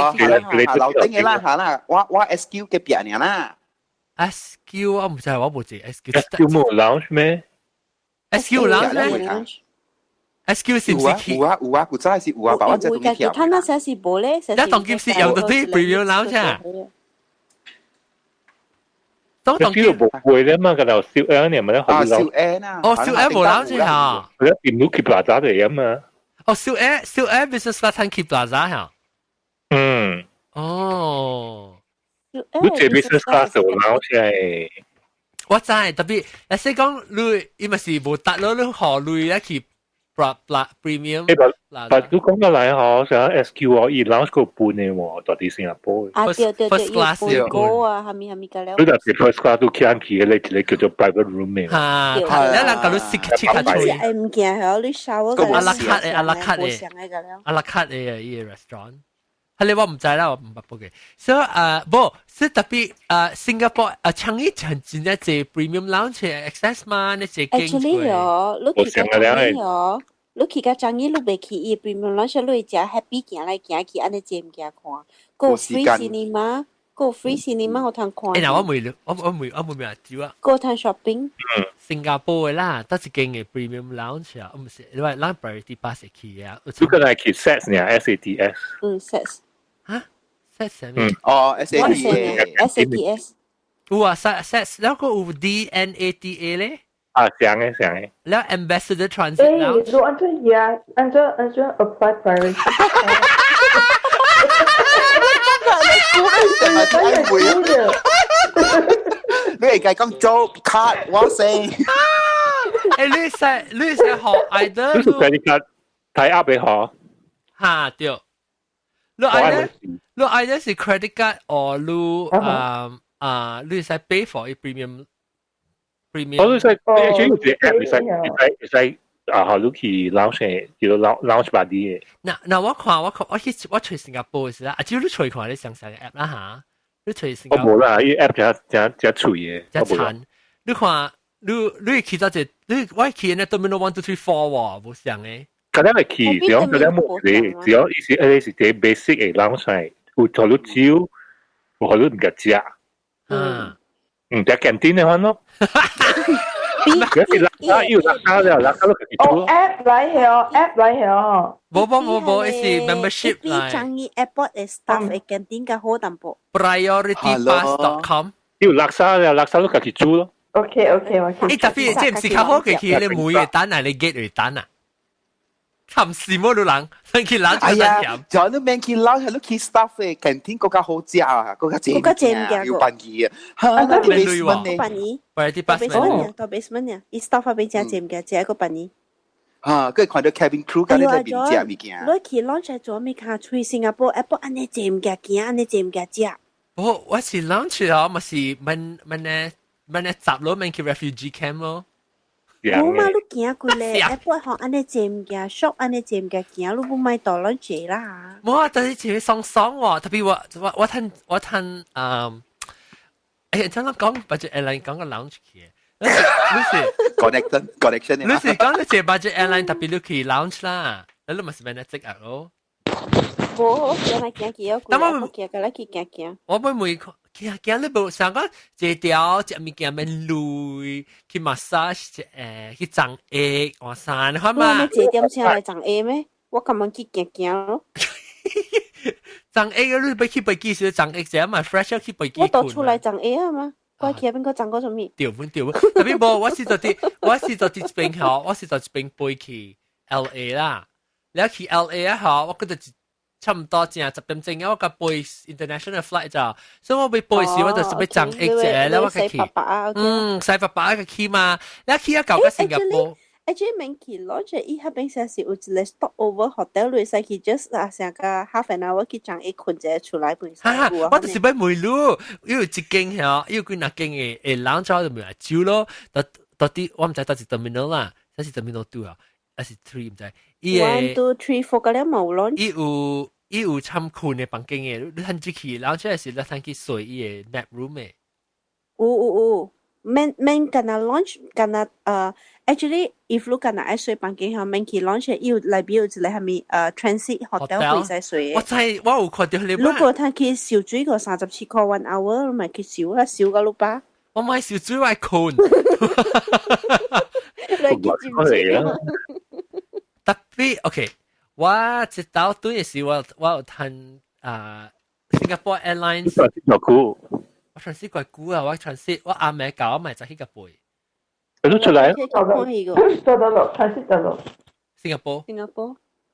樓頂嘅啦嚇啦，我 SQ 嘅邊樣啦。SQ 我唔知我冇知 SQ 冇 lounge 咩 ？SQ lounge 咩 ？SQ 是唔是有啊，古仔係有啊，把我只同你講。睇下寫是冇咧，寫一當劍是用到啲 premium lounge 啊。當 SQ 冇會咧嘛，嗰度小 L 你咪咧好小 N 啊。哦，小 L 冇 lounge 嚇。佢一掂到 Keep Plaza 嚟啊嘛。哦，小 L business class 睇 Keep Plaza 嚇。嗯。哦。你這 business class 有 lounge 係。我知，特別有時講你，因為是冇得咯，你何類咧去 premium。但都講得嚟嗬，成 SQ 我而 lounge 個半嘅喎，到底新加坡。first class 嘅高啊，係咪㗎咧？你就係 first class 都揀起嘅，你叫做 private room 嘅。嚇，你能夠識下吹。誒唔見係你 shower 嘅。阿拉卡嘅，阿拉卡嘅依個 restaurant。係你我唔知啦，我唔明白嘅。所以所以特別新加坡changi 真係隻 premium lounge access 嘛，你隻經濟。Actually 哦，你去個changi哦，你去個changi，你未去伊 premium lounge，你只 happy 行來行去，安尼只唔驚看。個 free cinema，個 free cinema 我通看。誒嗱，我冇咩招啊。個通 shopping。新加坡嘅啦，得一間嘅 premium lounge 啊，唔是，你話 Variety Bus 去啊？呢個係叫 SATS 呢 ，SATS。SATS。嚇 ？SATS 咩？哦 ，SATS。有啊 ，SATS，แล้วก็有 DNATA 咧。啊，上嘅。แล้ว Ambassador Transit Lounge。如按照 apply priority。你係計講 job card，我先。誒，你係學 either 你係計睇 up 嘅嗬？嚇對。你 either 是 credit card or 你係 pay for a premium。我都係actually 有啲 app 係你去 launch 叫做 launch body 嘅。嗱，我隨新加坡嘅時啦，只要你隨看你上嘅 app 啦嚇，你隨新加坡。我冇啦，呢 app 就脆嘅。一殘，你看你去到只，我去呢 Terminal 1 2 3 4喎，冇上嘅。嗰啲係去，只要嗰啲冇你，只要你是啲 basic 嘅 launch 有投入招，有投入唔嘅食。就 canteen 嘅話咯。要辣椒都可以做。哦 ，app 嚟係冇，係 membership 嚟。changi airport 嘅 staff 嘅 canteen 嘅好淡薄。prioritypass.com 要辣椒都可以做咯。OK OK 我誒特別即係唔是較好嘅，佢你每日單啊，你 get 嚟單啊，冚事冇路人，你去攬住單飲。就你免去撈，係你去 staff 嘅 canteen 嗰家好食啊，嗰家正要辦嘢啊，嚇，那啲 basement 呢？辦嘢，或者啲 basement 到 basement 啊，一 staff 俾正正嘅，只一個辦嘢。嚇，跟住看到 cabin crew 嗰啲喺邊食物件。你去 launch 做咩卡？去新加坡 Apple 安尼正嘅件，安尼正嘅食。我是 lunch 啊，咪是問集咯，問去 refugee camp 咯。冇嘛，你行過嚟 Apple 行安尼正嘅 shop 安尼正嘅件，你唔買到 lunch 啦。冇啊，但係前面爽爽喎，特別我睇真係講 budget airline 講個 lunch 嘅，你是 connection 你是講你借 budget airline 特別你去 lunch 啦，你咪是問你積壓咯。冇，行嚟行去，我行個嚟去行。我每行你無想講借條隻物件免累去 massage 去長腋換衫，看嘛？我借點先嚟長腋咩？我咁樣去行咯。長腋嘅你要去背記時長腋隻嘛 fresh 去背記。我度出嚟長腋啊嘛，我企邊個長嗰種咩？調本，特別無，我是做啲邊嗬，我是做邊背去 LA 啦，你一去 LA 啊嗬，我覺得差唔多正10點鐘，我個背 international flight 咋，所以我背時我就是要長腋隻，แล้ว我個去，細白白個去嘛，你去一舊個新加坡。actually 免去 launch 伊迄邊時是有一個 stop over hotel 類使去 just 啊成個 half an hour 去將伊困者出來本身。我就是要梅路，因為一間嚇，因為幾那間嘅冷咗就咪嚟招咯，到啲我唔知到是 terminal 啦，還是 terminal 2啊，還是3唔知。1 2 3 4個咧冇咯。伊有參困嘅房間嘅，你睇住去冷咗時，你睇去睡伊嘅 nap room 嘅。有。免干那 launch 干那actually if 你干那愛睡房間嚇，免去 launch 伊有內邊有一個係咪transit hotel 會使睡嘅。我有看到你。如果他去燒水個37塊1 hour，你咪去燒啦，燒個六百。我買燒水我困。來去佔住。特別 OK， 我直到對嘅時我有睇新加坡 Airlines。我嘗試過估啊！我嘗試我阿妹教我咪就喺個背。佢都出嚟啊！得，新加坡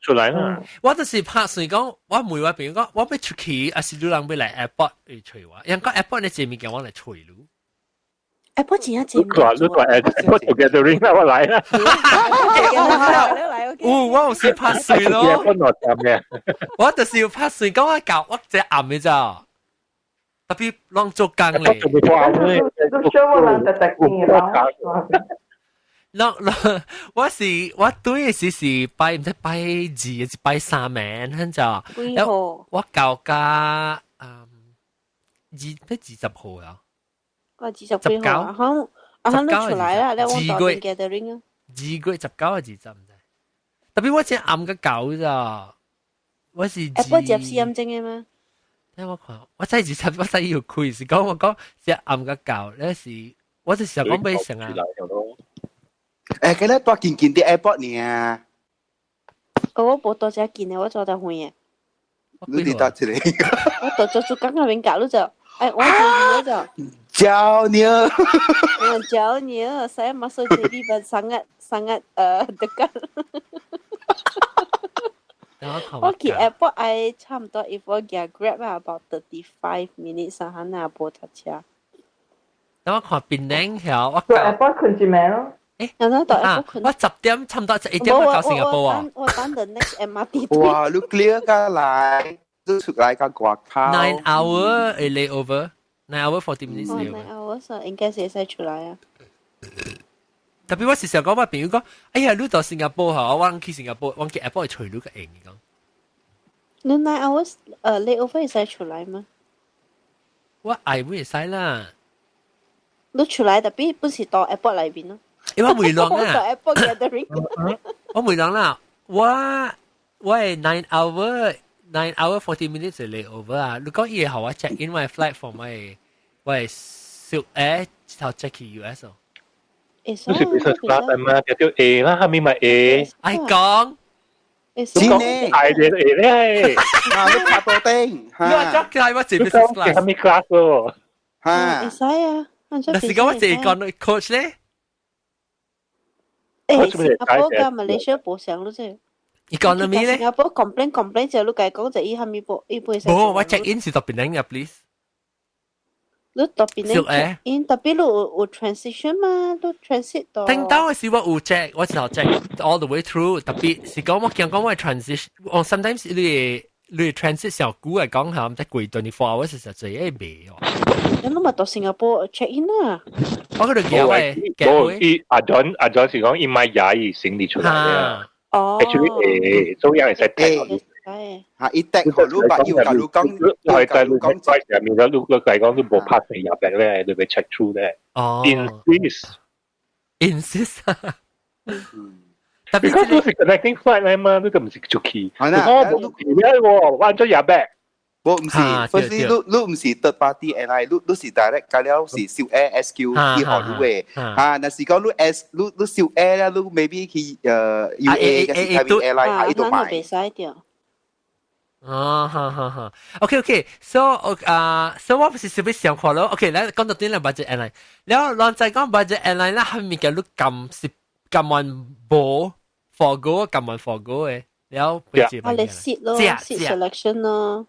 出嚟啦！我就是拍算講，我每話譬如講，我要出去，還是有人要嚟 airport 嚟吹我。人講 airport 你前面叫我嚟吹咯。airport 前一前面。你話 airport gathering 啦，我嚟啦。我有時拍算咯。airport 落站嘅。我就是要拍算講我教我只暗嘅咋。特別浪做工咧，我對是拜唔知拜2還是拜3名，咁就我教加20號啊，我20號啊，可能出來啦，你我到邊 gathering 啊？2月19啊20唔知，特別我只暗嘅搞咋，我是Apple 接試驗證嘅咩？我看，我真係我真要開是講我講只暗個教，那是我就想講俾成啊。誒，佢咧多見啲 airport 呢？我冇多隻見嘅，我做得會嘅。你哋得出嚟？我做剛剛邊搞咗就，我做咗就。教你。教你，saya masuk JB sangat dekat。我去 airport 係差唔多 if 我叫 Grab 啊 about 35 minutes 啊，肯定冇搭車。等我看檳榔條，我到 airport 困住咩咯？誒，到 airport 困。我10點差唔多11點到新加坡啊。我等the next MRT。哇，你 clear 㗎嚟，都出嚟㗎掛靠。9 hour a layover， 9 hour 40 minutes layover。9 hours 應該是使出來啊。特別我時常講話朋友講，哎呀，你到新加坡嚇，我去新加坡，我去 airport 除你個型講。你9 hours layover 使出來嗎？我愛會使啦。你出來特別不是到 airport 裏邊咯。因為回浪啊。到 airport gathering。我回浪啦，我係9 hour 40 minutes layover 啊。如果以後我 check in my flight for my 我係小頭 check 去 US 哦。你是 business class 係嘛？條 A 啦，下面咪 A。I 講，先呢？係嘅 A 咧。啊，你拍到丁。你話 job 係我自 business class。下面 class 咯。嚇。會使啊。但但是講我自己講 coach 咧，誒，新加坡加馬來西亞冇上咯啫。economy 咧，新加坡 complain 就你計講就伊下面冇伊冇使。冇我 check in 是特別靚嘅 please。你特別你 check in，特別你有 transition 嘛，都 transit 到。聽到嘅時我有 check，我就 check all the way through，特別是講我講我 transition，我 sometimes 你 transit 小股嚟講下，唔得貴24 hours 實在係未哦。咁你咪到新加坡 check in 啦。我嗰度叫喂，冇阿 John 是講伊買牙醫整理出嚟嘅。哦。actually 中央係識睇。嚇，一滴好路把要教路講，係在路講在上面嘅路嚟講都冇 pass 入嚟咧，你咪 check through 咧。哦。insist。because 都是 connecting flight 嚟嘛，呢個唔是做 key。係啦。我冇 key 咧喎，彎咗入嚟。我唔是 ，firstly 你唔是 third party airline，你是 direct 㗎了是小 Air SQ 啲航路嘅，嚇，但是講你小 Air 咧，你 maybe 去UA 嘅是 private airline 喺度買。未使掉。哦，哈 ，OK，so 我不是特別想看咯。OK，嚟講到點啦 budget airline，然後浪仔講 budget airline 啦，後面嘅你撳完冇 forgo 撳完 forgo 嘅，然後俾住你 seat 咯 ，seat selection 咯。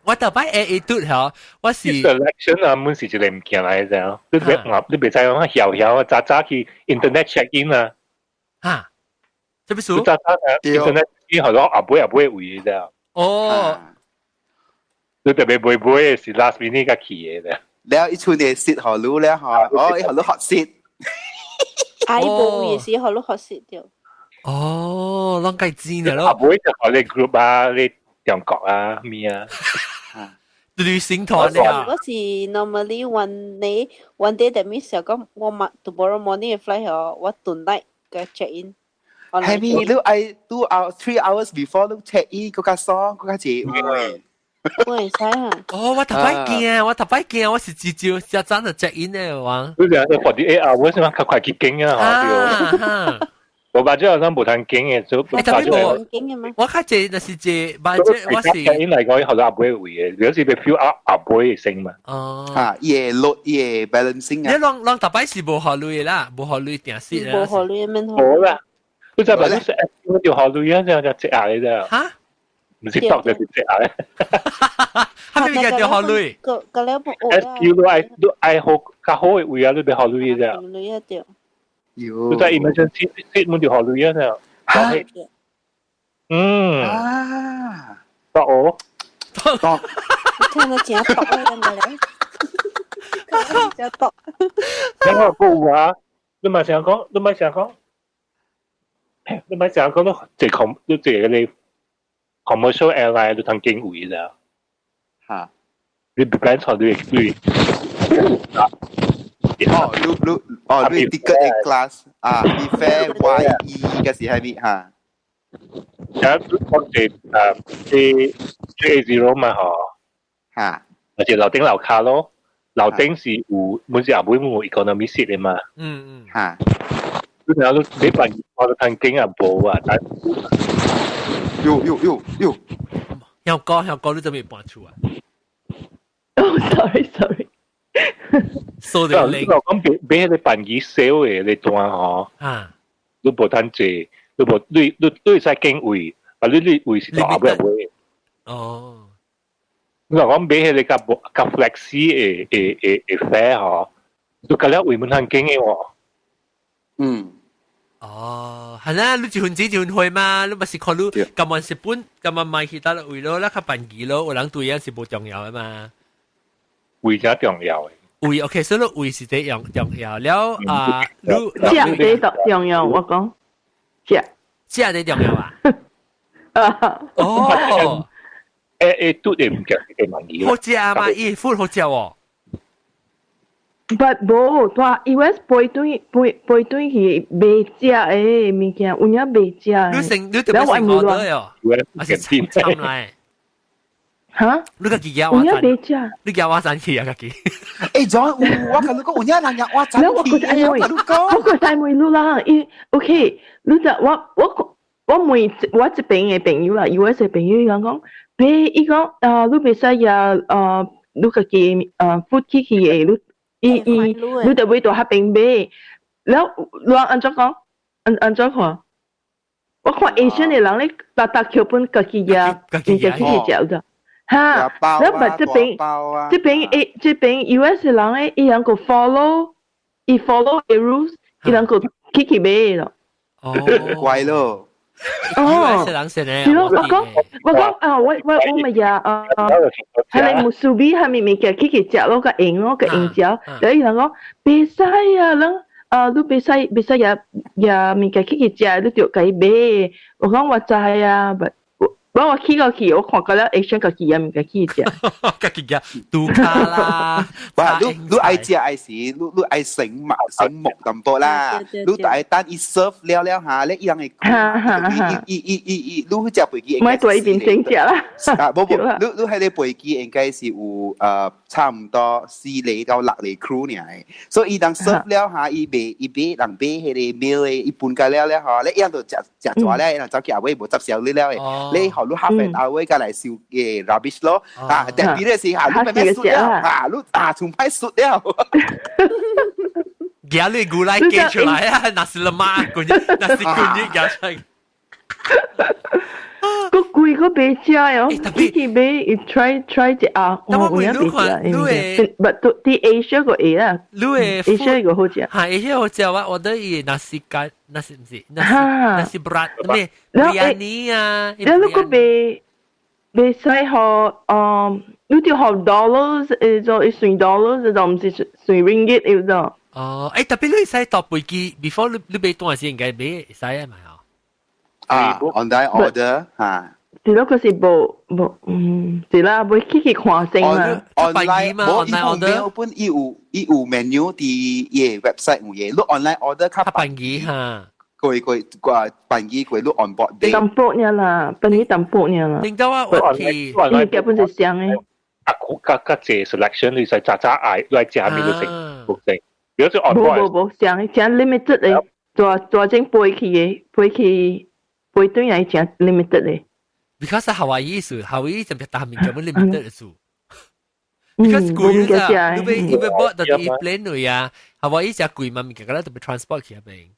我特擺 AA 嘟嚇，我是 selection 啊，滿時就你唔見嚟啫，你別再講搖渣去 internet check in 啊，嚇，做咩事？渣 internet 係攞阿妹位啫。哦，你特別妹是 last minute 嘅期嘢啫。แล้วอีชุนเนี่ยสิทธิ์หอรู้แล้วหออ๋อไอ้หอรู้หอสิทธิ์ไอ้部也是好咯，好蝕掉。哦，啷解知呢咯？阿妹就學你 group 啊，你中國啊咩啊？旅行團啊！嗰時 normally one day that means 就講我tomorrow morning 嘅 flight 嗬，我 tonight 嘅 check in。係咪？你係 3 hours before 你 check in 嗰架爽嗰架字會。會使啊！哦，我頭擺見，我是直接就真係 check in 嘅話。你哋係48 hours 嘛，快結經啊！嚇！我把這好像冇談經嘅，就特別冇。我睇這就是這，把這我是。因嚟講，好多阿妹會嘅，有時被 feel up 阿妹性嘛。哦。啊，夜 load 夜 balancing 啊。你浪特別是冇考慮啦，冇考慮定係啦。冇考慮咩？好啦，你就把你食嗰條考慮啊，就隻牙嚟啫。嚇？唔識讀就隻牙咧。係咪嘅條考慮？個兩部都愛好較好嘅會啊，你俾考慮嘅啫。考慮一條。你在 emergency seat 冇條考慮啊就。得我。聽到正讀啊，咁嘅咧。正讀。因為個話，你咪成日講，你咪成日講都即係你 commercial airline 都騰經會咋。嚇。你 plan 錯你。你 ticket A class 啊 ，B fare YE 嘅時係咪嚇？有我哋3A0嘛嗬嚇，或者樓頂樓卡咯，樓頂是有每隻阿妹冇 economy seat 嘅嘛。嚇。然後你辦我哋騰經啊冇啊，但有講你就未搬出啊？哦，sorry。數條零。咁俾你辦幾少嘅你當嗬？啊，你冇攤借，你使經會，啊你會是大嘅會。哦。我講俾你個 flexi 誒 fare 嗬，你嗰啲會唔攤經嘅喎？哦，係啦，你就換紙就換去嘛，你咪是看你咁晚食本，咁晚買其他嘅會咯，啦佢辦幾咯，有人對嘢是冇重要嘅嘛。會真重要嘅。會 OK，所以會是最重要了啊。食最重要，我講食最重要啊。哦。都係唔夾嘅問題。好食嘛，咦，款好食喎。But 無，帶 US 背對去未食誒物件，有影未食誒。你特別食好多喲，還是參來？嚇？你個幾嘢話有影未食？你幾話賺錢啊？個幾？誒，John，我同你講，有影人呀，我賺錢。我個細妹女啦，伊 OK，你就我問我這邊嘅朋友啦，US 嘅朋友講，伊講你袂使呀你個幾food 機器嘅，你就會到下邊買，然後你按怎講？按怎看？我看 Asian 嘅人咧，搭橋本自己呀，人家自己嚼的，哈。然後把這邊 US 嘅人咧，伊人個 follow 嘅 rules，伊人個去買咯。哦，乖咯。哦，是人先咧。係咯，我講啊，我咪呀係你冇數比係咪咪嘅去食咯，個營咯，個營嚼，然後伊人講別使啊，人。你別使也咪嘅去食，你就計買。我講我知啊，我去過去，我看過了 Asian 個去也咪嘅去食。個去嘅杜卡啦，哇！你愛食愛時，你愛醒目淡薄啦。你就愛等伊 serve 了下，你樣嘅，你去食飛機，唔係對邊先食啦。冇，你喺你飛機應該是有差唔多4厘到6厘 crew 呢，所以伊當 serve 了下，伊俾人俾佢哋 meal 嘅，伊半價了下，你樣就食咗咧，然後走去阿位冇執少你了嘅，你後你half an hour 過嚟燒嘅 rubbish 咯，但係呢時候你咪咩熟了，你從派熟了。而家你古拉寄出來啊，那是啦嘛，那是古日寄出嚟。個貴個比價哟，去買 try 隻啊，我唔要比價，唔啲 Asia 個嘢啦，Asia 個好食，係 Asia 好食啊，我得意那是干，那是唔是，那是 berat 咩 biryani 啊，然後個比使學你條學 dollars 就算 dollars 就唔是算 ringgit 要就。哦，特別你使搭飛機 before 你買多時應該買使啊嘛。online order 嚇，係咯，佢是冇，係啦，會去看先嘛。online 冇，online open 伊有 menu 啲嘢 website 有嘢，你 online order 較便宜嚇，佢便宜佢你 on board 啲。淡薄呢啦，便宜淡薄呢啦。令到我因為基本係上嘅。個隻 selection 你使渣嗌，你係食咩都食，冇食。如果做 on board，冇上嘅，正 limited 嘅，做正背去嘅，背去。背對係正 limited 咧。Because 夏威夷是夏威夷就比較面咁 limited 數。Because 貴啦，你被 board 到啲 plane 嚟啊，夏威夷就貴嘛，面咁啦，特別 transport 去入邊。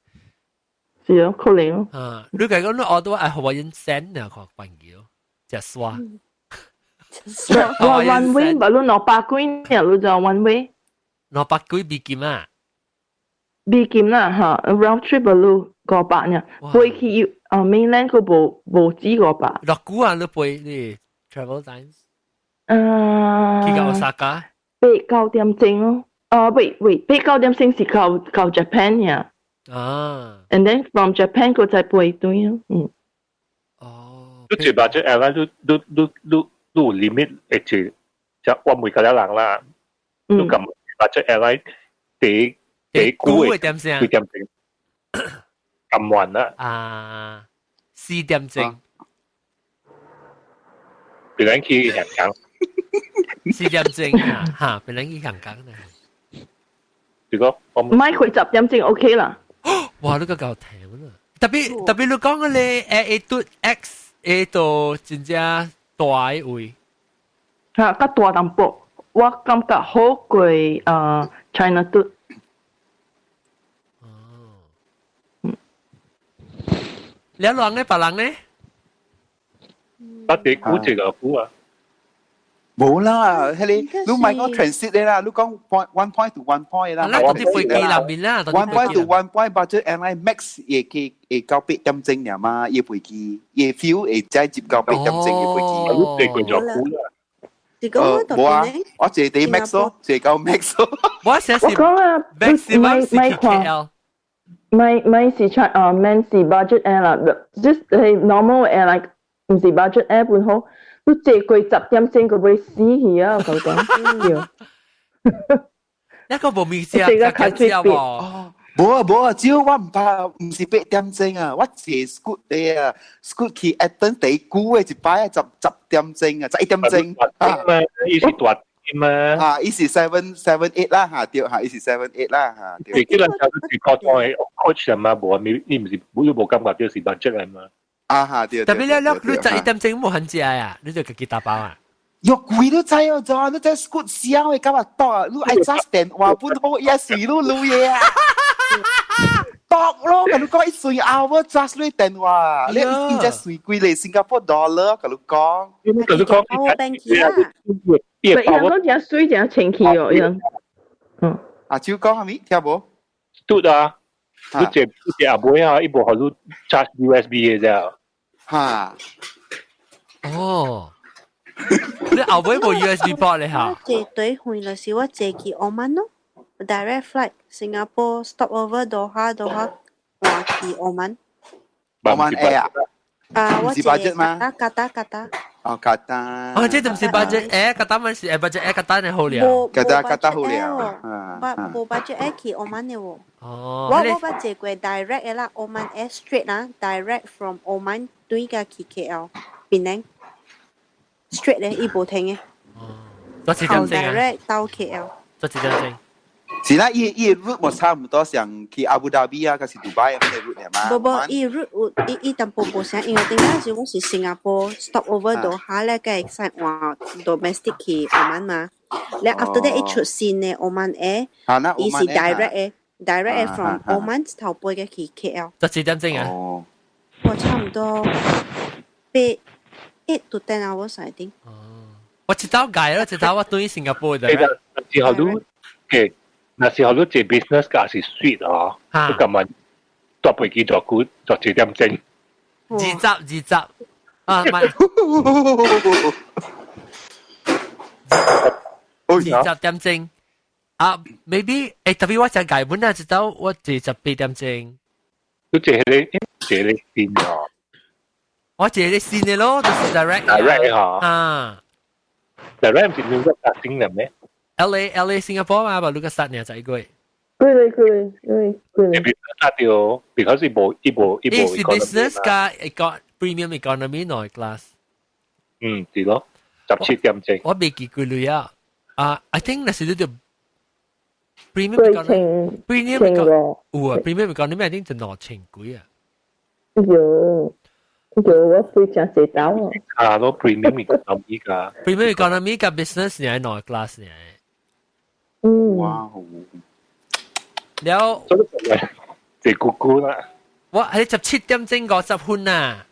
是啊，可能咯。啊，你講你 order 係夏威夷 cent 啊，個朋友，隻刷。我 one way，不論600幾，你就 one way。600幾美金啊？美金啦嚇 ，round trip 不500呢，飛去要。mainland 佢冇止過吧？落股啊！你背你 travel times？去到 Osaka？ 8-9點鐘咯。8-9點鐘是到 Japan 呀。And then from Japan 佢再背對咯。哦。都住 budget airline 都 limit 住，就我每個人啦。都咁 budget airline 幾高嘅點先？咁運啦，4點鐘，別人去香港，4點鐘嚇，別人去香港咧。如果我唔係佢10點鐘 OK 啦。哇！呢個夠甜啦，特別你講嘅咧，A 到 X 到真正大位嚇，較大淡薄，我感覺好過China 都。你人咧，別人咧，不地估住個估啊！冇啦，你買個 transit 咧啦，你講 one point to one point 啦。我啲飛機入面啦，one point to one point budget airline max 嘢到8點鐘呀嘛，嘢飛機嘢 fuel 嘢再接到8點鐘嘅飛機。你佢就估啦。冇啊，我借啲 max 咯，借夠 max 咯。我講啊，咪看。咪是出免是 budget air 啦 ，just 係 normal air like 唔是 budget air 本好，都借貴10點鐘佢會死去啊！我講，一個冇面試啊，個知啊喎。冇啊，只要我唔是8點鐘啊，我借 scoot 你啊 ，scoot 去 Athens 地估嘅一擺10點鐘啊，11點鐘啊，依是大。嘛，伊是7-8啦嚇，對嚇，伊是7-8啦嚇。你基本上都是靠在 coach 啊嘛，無你唔是冇感覺就是 budget 啊嘛。嚇，對。特別你11點鐘冇肯食啊，你就自己打包啊。有鬼都知哦，咗都真 good 笑嘅，今日多，你愛 just 電話本好一歲都老嘢啊！多咯，咁你講一歲 hour just 你電話，你一隻歲貴嚟新加坡 dollar，咁你講，咁你講我 bank 啊，一伊都只水只清氣哦，樣。阿超講係咪？聽冇？嘟啊，你借阿妹啊，一部好多 charge USB 嘅啫。嚇，哦，你後尾冇 USB port 你嚇？我借對換嚟時我借去澳門咯，direct flight Singapore stopover Doha 話去澳門。澳門 Air 啊，我唔是借 budget 嗎？卡達。哦，卡達，哦，即係唔是 budget air，卡達咪是 budget air，卡達你好了。卡達好了，冇 budget air 去澳門嘅喎。哦，我捌借過 direct 嘅啦，澳門 air straight 啦，direct from 澳門對架去 KL， Penang straight 咧，伊無停嘅，多次點正啊？ direct 到 KL。多次點正？是啦，伊 route 冇差唔多，像去阿布達比啊，還是迪拜咁嘅 route 係嘛？不，伊 route 伊淡薄無啥，因為點解是我是新加坡 stop over 到下咧，梗係使話 domestic 去澳門嘛。咧 after that 伊出線嘅澳門 air，伊是 direct 嘅 from 澳門頭背嘅去 KL。多次點正啊？哦，我差唔多8 to 10 hours I think。我知道解咯，知道我對新加坡的。其實時候都嘅，嗱時候都借 business 價是 suite 啊，都咁問作飛機作股作幾點鐘？二集啊，唔係二集點鐘啊 ，maybe 特別我就解本啊，知道我二十8點鐘。都借你先啊！我借你先嘅咯，就是 direct 嚇啊。direct 唔係紐約達先嘅咩 ？LA 新加坡嘛，把 Lucas 殺你仔佢。佢你 business 達掉 ，because 一部 is business 加premium economy 內 class。係咯，17點鐘。我未記過類啊。I think 那是呢條 premium 佢 economy 有啊 premium economy I think 就攞錢貴啊。有我非常知道啊。咯 premium economy 㗎。premium economy 加 business 你係內 class 你係。哇！แล้ว借姑姑啦。我係17點鐘50分啊。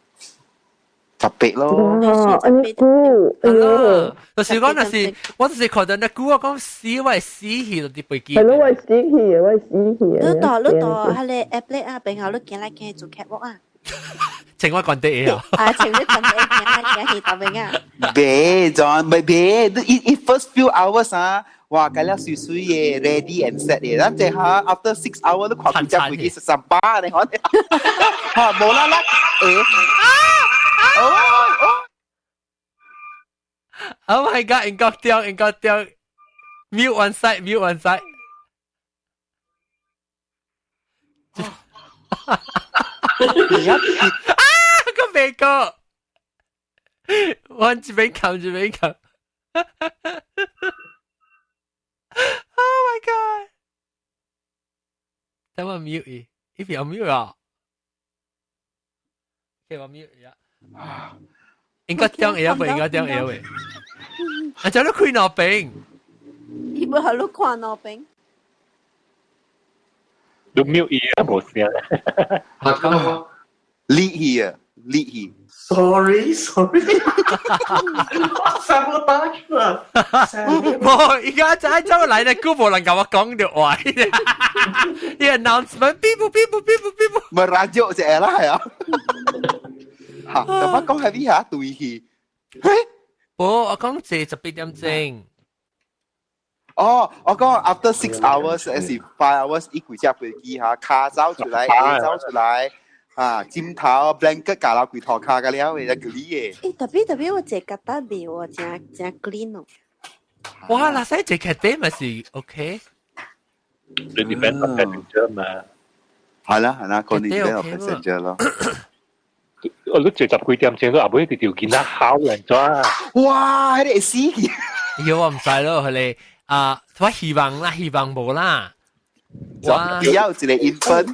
18咯。哇！你估，哎呦，就是講那是，我就是看到那股我講死我係死去到啲飛機。係咯，我死氣啊，我死氣啊。你度係你 apply 啊，背後你行嚟行去做 catwalk 啊。情我講啲嘢啊。情你講啲行嚟行去當邊啊。別咗，咪別，一 first few hours 啊。哇！計了水水嘅 ready and set 嘅，咱即下 after 6 hours 都看佢隻飛機13，你看嚇無啦啦，Oh my god！應該掉，mute one side。個美國，我這邊冚。Oh my god！等我 mute 伊，伊邊有 mute 啊？給我 mute 呀！應該點嘢未？應該點嘢未？啊，就你開腦病。伊要喺度看腦病。都 mute 伊啊，冇聲。lead here。Sorry. Sabotage 啦！冇，而家就喺周嚟咧，姑冇能夠我講條話。呢 announcement，people，咪 radio 隻啦係啊。嚇，咁乜講係啲嚇對戲？我講48點鐘。哦，我講 after 6 hours 還是5 hours 一幾隻飛機嚇，卡走出來，走出來。尖頭 blanket 架落櫃台卡㗎了，就嗰啲嘢。特別我借吉他味喎，正 clean 哦。哇，那使借劇底咪是 OK。你 depend on passenger 嘛。係啦，講你 depend on passenger 咯。我都借10幾點鐘都阿妹條件啦，好人咗啊！哇，喺啲死！要我唔使咯，佢哋我希望冇啦。哇！有一個infant。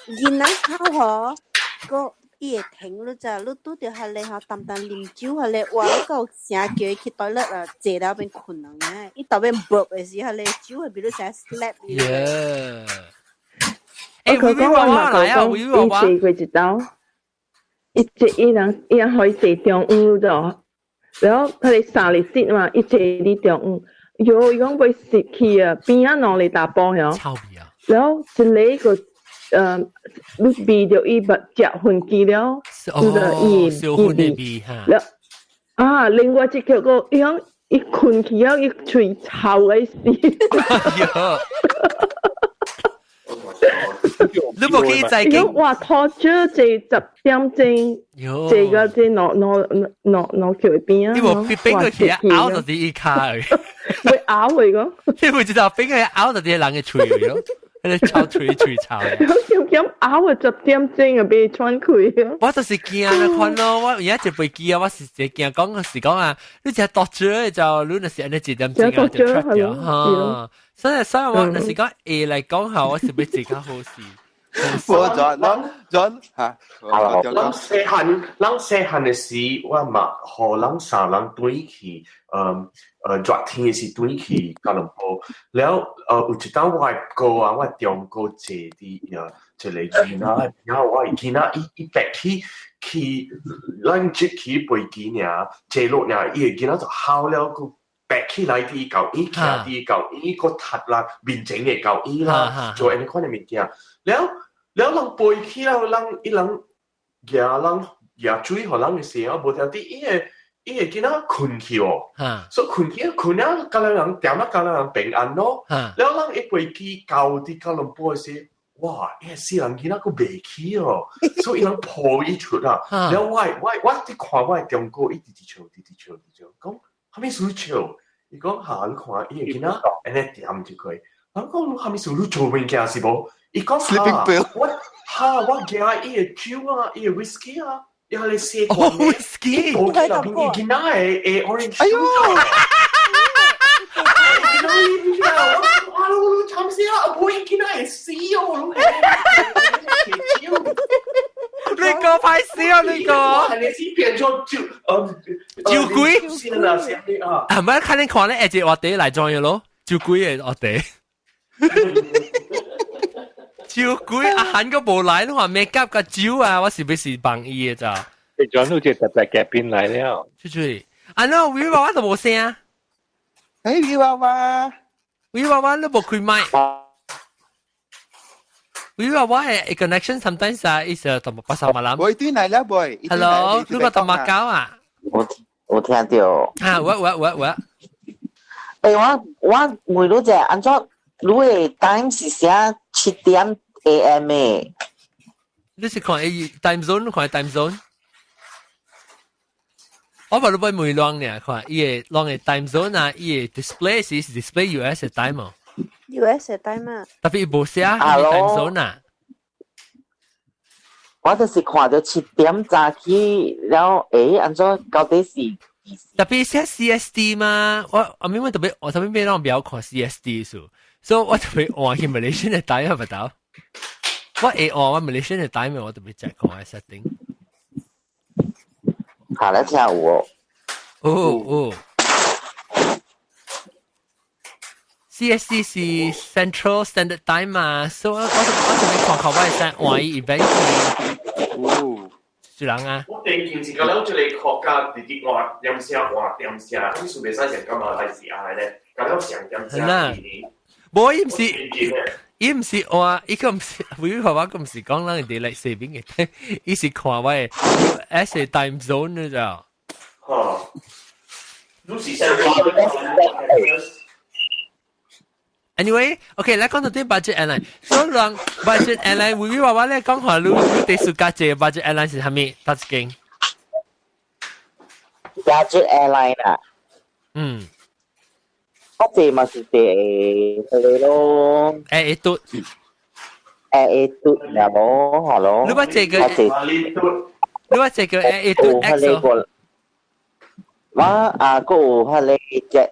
然後好個伊啲嘢停咯咋，你都掉下你嚇淡淡啉酒下你，哇！你個成叫去 toilet 啊，坐到邊困難嘅，一到邊 burp 嘅時候你酒係俾你成 slap 嘅。Yeah。誒，佢講我嘛講，伊坐過一道，伊人可以坐中午咗，然後佢哋三日節嘛，伊坐啲中午，有伊講會食去啊，邊啊攞嚟打包呀，然後一個你味到伊不食混機了，就是伊味，然後啊，另外一個伊講伊困去了，伊嘴臭嘅死。你冇記仔經，哇！拖咗坐10點鐘，坐個即攞橋邊啊！你冇冰佢其實咬到啲卡去，會咬佢個。你會知道冰佢咬到啲人嘅嘴咯，你臭嘴臭。咁咬啊10點鐘啊，俾穿佢啊！我就是驚啊，看咯，我而家就被驚啊，我是只驚講啊，你只度咗就你那時安尼幾點鐘啊就出掉嚇。所以我那時講嚟講下，我是俾自己好事。我John 嚇，人細漢嘅時，我嘛和人三人對去，熱天嘅時對去吉隆坡，然後有一當我係高啊，我中高坐啲一個囡仔，然後我係囡仔伊白去咱接去飛機爾，坐落爾，伊個囡仔就喊了個。白起來啲舊衣，騎啲舊衣個塔啦，面整嘅舊衣啦，做呢款嘅物件。แล้ว人背起啦，人也追學人嘅時候，無條啲伊個見到困去哦，所以困啊，教人點啊，教人平安咯。แล้ว人一背起舊啲教人背時，哇！伊個死人見到個未起哦，所以人抱伊出啦。แล้ว我啲看我中國一直笑，講。係咪數笑？伊講下你看伊個囡仔，安尼點就可以。我講你係咪數你做物件是無？伊講我驚伊個酒啊，伊個 whisky 啊，伊係你試過咩 ？whisky， 我見到邊個囡仔誒 orange。哎呦！哇！你慘死啦！我伊囡仔係死哦！呢個派死啊！呢個係你先變咗照鬼先啦，先啊！係咪睇你看咧？隻我哋嚟裝嘢咯，照鬼嘅我哋。照鬼阿韓個無來，你話咩夾個照啊？我是不是幫伊嘅咋？你轉到隻特別嘅邊嚟了？出去，啊 no， 威娃娃都冇聲啊！威娃娃你冇開麥。We were a connection sometimes is pasal malam. Boy, itu nak lah boy. Hello, lu kata Macau ah? 我聽到。啊，我。我每日就按照你嘅 time 是寫7點 AM 嘅。你是看 time zone， 看 time zone。我話你唔會亂嘅，看伊嘅亂嘅 time zone 啊，伊嘅 display 是 display US 嘅 time 哦。US 嘅 time 啊。特別冇寫係 time zone 啊。我就是看到7點早起，然後按照到底是特別寫 CST 嘛，我明明特別俾人不要看 CST 數，所以我特別換去 Malaysian 嘅 time 係咪到？我換 Malaysian 嘅 time 我特別只看 setting。下來聽有哦。CST 是 Central Standard Time 嘛，所以我特別看我係換伊 event。哦，是人啊！我第一件事個諗住你學家直接話點聲，啲數未使成咁啊，係時啊咧，咁樣成點聲。冇，伊唔是話，伊個唔是，會話我個唔是講人哋嚟隨便嘅，伊是看我係 US time zone 嘅咋。嚇！你是想話？Anyway， OK，嚟講到啲 budget airline，所以講 budget airline，會話咧講下你哋暑假借 budget airline 是係咩？搭機 budget airline 啊。我借咪是借佢咯。誒嘟。嘟有冇？係咯。你話借個誒嘟 X 咯。我個係你 Jet。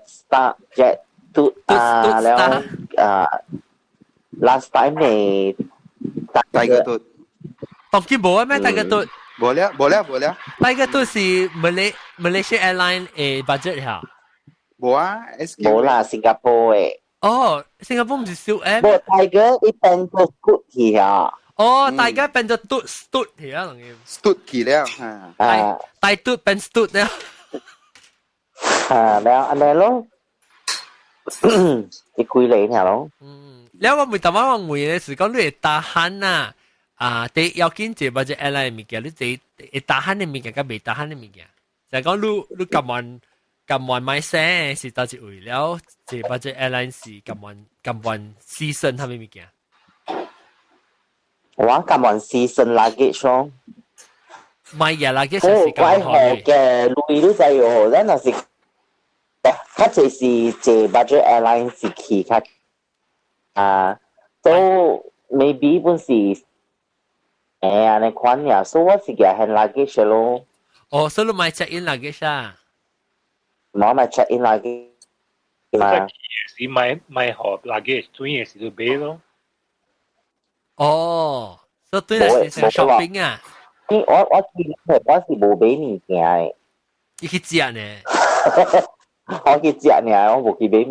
嘟แล้วlast time นี่大個嘟，當機冇啊咩？大個嘟冇了。大家都是 Malaysia Airline 嘅 budget 下。冇啊，SQ 冇啦，新加坡嘅。哦，新加坡唔是小 M。冇大個一邊都 good 去啊。哦，大家變咗嘟係啊，等於 stud 去了嚇。大嘟變 stud 咧。แล้วอันนี้咯อีคุยเลยเนี่ย咯แล้ว我每當我問嘅是講你會打鼾啊，第要緊這或者 airline 物件，你這會打鼾嘅物件，甲未打鼾嘅物件，就係講你咁晚買聲是到一位了，這或者 airline 是咁晚season 係咩物件？我咁晚 season luggage 咯，買嘢 luggage 是我咁好嘅，累都就係咱若是，較濟是這 budget airline 是去較都 maybe 本是安尼款呀，所以我是嘅 hand luggage 咯。哦，所以你買 check in luggage 啊？我咪 check in luggage 嘛。是買好 luggage，轉嘢是要買咯。哦，所以對你係 shopping 啊？我見我是冇買物件嘅。你去食呢？我去食呢，我冇去買物。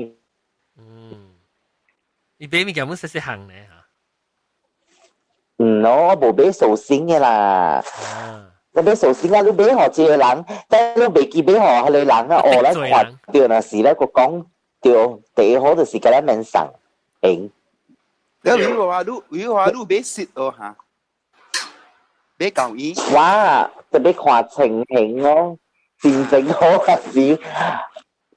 你買物件冇細行呢嚇？我冇買壽星嘅啦。你買壽星啊？你買何一個人？但你未記買何個人啊？哦，咱看到那時咧，佢講到第一好就是甲咱免送平。แล้ววิวว่าลูกเบสิต哦嚇，เบเก่าอี哇，特別看情形咯，真正好啊是，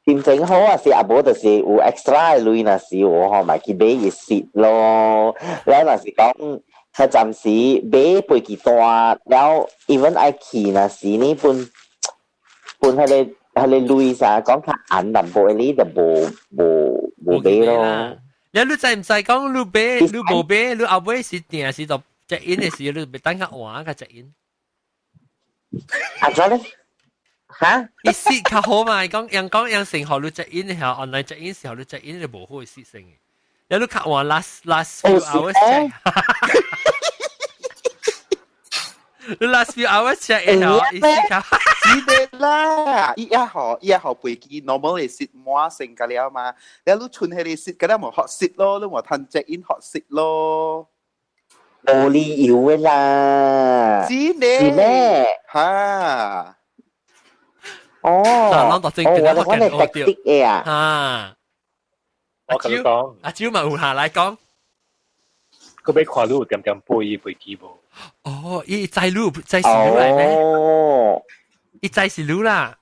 真正好啊是啊，無就是有 extra 嘅類那是有吼，咪去買一 set 咯。咱若是講，佢暫時買飛機單，了 even 愛去那是呢本迄個類啥，講較晏淡薄你就無買咯。你知唔知講你買你無買，你後尾是定是就 check in 嘅時候，你咪等下換個 check in。啊，咗咧？嚇？你 sit 較好嘛？講人成號你 check in 嘅時候 ，online check in 時候你 check in 你無好去 sit 成嘅。你較換 last few hours check。你 last few hours check 嘅時候，你 sit 較。是的啦，伊號飛機 normal 嘅 sit 滿成㗎了嘛，แล้ว你存喺你 sit 㗎啦，冇 hot sit 咯，你冇趁 check in hot sit 咯，冇理由嘅啦，是咩？嚇，哦，我哋特啲嘅啊，我同你講，阿蕉咪換下來講，佢俾看到點點背飛機無？哦，伊在路在是路嚟咩？哦。伊在是路啦，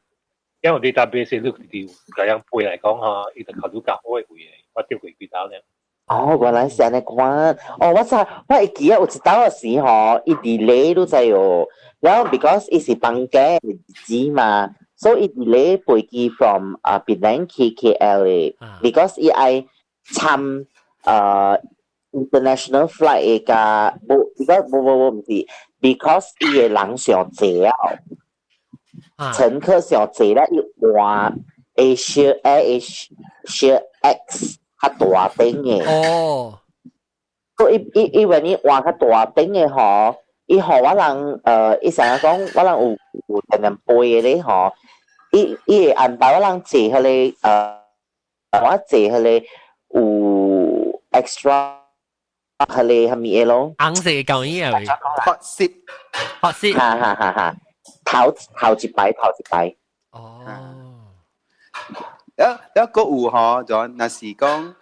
因為你特別是你哋咁樣背嚟講嚇，伊就靠到較好嘅會嘅，我調佢邊度咧？哦，原來是安尼款。哦，我知，我會記得有一道時吼，伊delay都知哦。然後 because 伊是放假日子嘛，所以伊 delay 飛機 from Penang 去 KL 嘅，because 伊愛參international flight 嘅架，冇唔是 ，because 伊嘅人上濟啊。乘客上濟咧，伊換 Asia X 較大頂嘅。哦，所以伊為你換較大頂嘅吼，伊互我人伊成日講我人有定定背嘅咧吼，伊會安排我人坐迄個我坐迄個有 extra 迄個蝦米嘢咯。紅色嘅舊衣啊喂 hot sit， hot seat， 哈。頭一排。哦，แล้วก็有吼，就若是講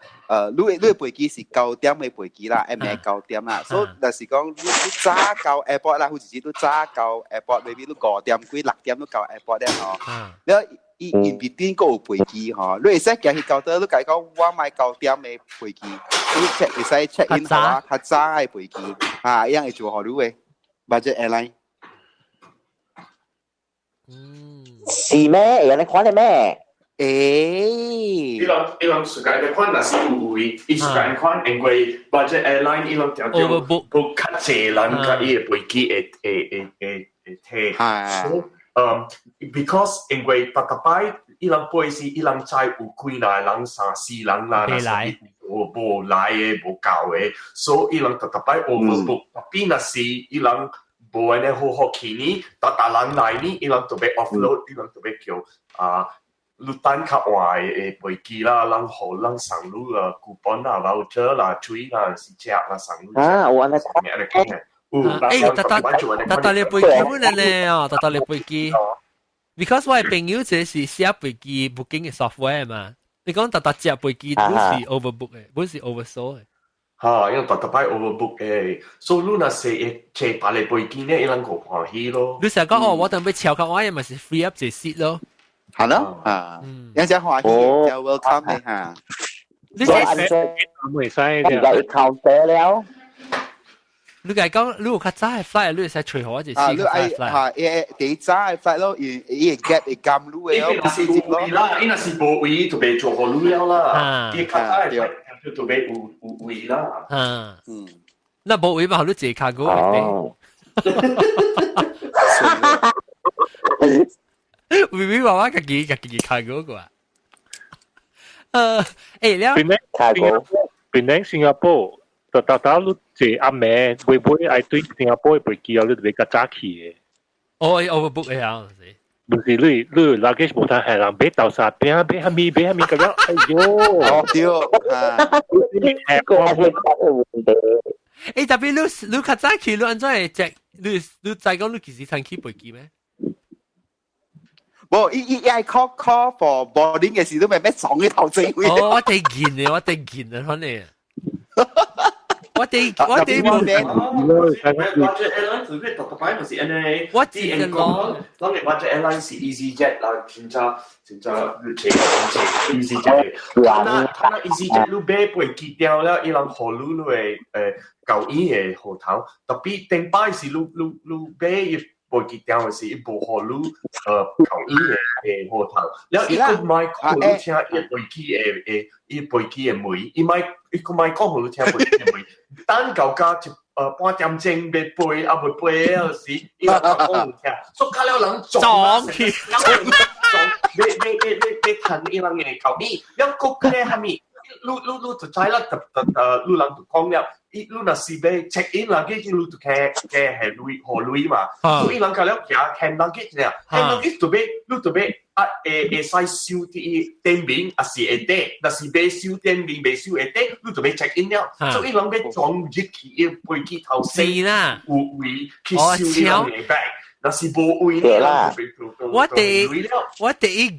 你嘅飛機是9點嘅飛機啦，唔係9點啦，所以若是講你早到 airport 啦，好似你早到 airport，maybe 你5點幾6點都到 airport 咧吼，แล้วin between ก็有飛機吼，你會使行去到倒，你講講我買9點嘅飛機，你會使 check in 好啊，較早嘅飛機啊，一樣會做好你嘅 budget airline。是咩？有你看的咩？伊攏世界嘅款，若是有位，伊世界嘅款，因為 budget airline 伊攏條條不較濟人甲伊嘅飛機會退。係。because 因為逐擺伊攏飛時，伊攏知有幾若人3、4人啦，若是無來嘅無夠嘅，所以伊攏逐擺 overbook。特別若是伊攏無安尼好好去呢，大人來呢，伊人特別 offload，伊人特別叫你單較壞嘅飛機啦，人好人上路啊，coupon啦、voucher 啦、treat 啦、是只啦上路。我安尼講嘅。搭你飛機本嚟咧哦，搭你飛機。Because 我嘅朋友這是寫飛機 booking 嘅 software 嘛，你講搭隻飛機本是 overbook 嘅，本是 oversold 嘅。嚇，因為搭擺 overbook 嘅，所以你若係坐白你飛機咧，伊人好歡喜咯。你成日講我等俾超級我，咪是 free up 隻 seat 咯。係咯，有隻歡喜就 welcome 你嚇。你唔會使而家 counter 了。你講你有較早嘅 flight，你會使隨好一隻 seat 你係嚇第早嘅 flight 咯，伊 get 會撳路嘅咯，伊是無位啦，伊若是無位就袂做好路了啦。伊較早嘅 flight 就袂有位啦。那無位嘛，你坐卡嗰個。微微娃娃自己卡嗰個啊。邊咧新加坡，到你坐阿妹，會愛對新加坡嘅飛機啊，你會較早去嘅。哦，overbook 嘅啊，唔是你 luggage 冇睇係人俾到晒，俾下咪咁樣，哎呦，誒，特別你較早去，你安怎會隻？你再講你其實曾去飛機咩？冇，伊係 call for boarding 嘅時都咪咩撞佢頭正位。哦，我哋見啊，可能。我哋冇名。budget airline 就佢特擺咪是安尼。我知嘅咯。當然 budget airline 是 EasyJet 啦，真係 EasyJet。睇 EasyJet 你買飛機掉了，伊人好你嘅舊衣嘅號頭，特別頂擺是你買。飛機掉嘅是一部好你舊衣嘅號頭，然後伊個買講你聽伊飛機嘅妹，伊個買講好你聽飛機嘅妹，單舊價半點鐘未飛，啊未飛嗰時，伊個講你聽，所以卡了人撞去，你睇伊人嘅舊衣，然後個咧係咪？你就知啦，你人就講了。你若是要 check in 啦，嗰啲你就嘅係旅嘛，所以人家了行 hand luggage 咧 ，hand luggage 就俾你就俾會使收啲電瓶，還是會得，但是未收電瓶未收會得，你就俾 check in 了，所以人要裝入去飛機頭先有位去收你嘅 bag，但是無位咧，我哋一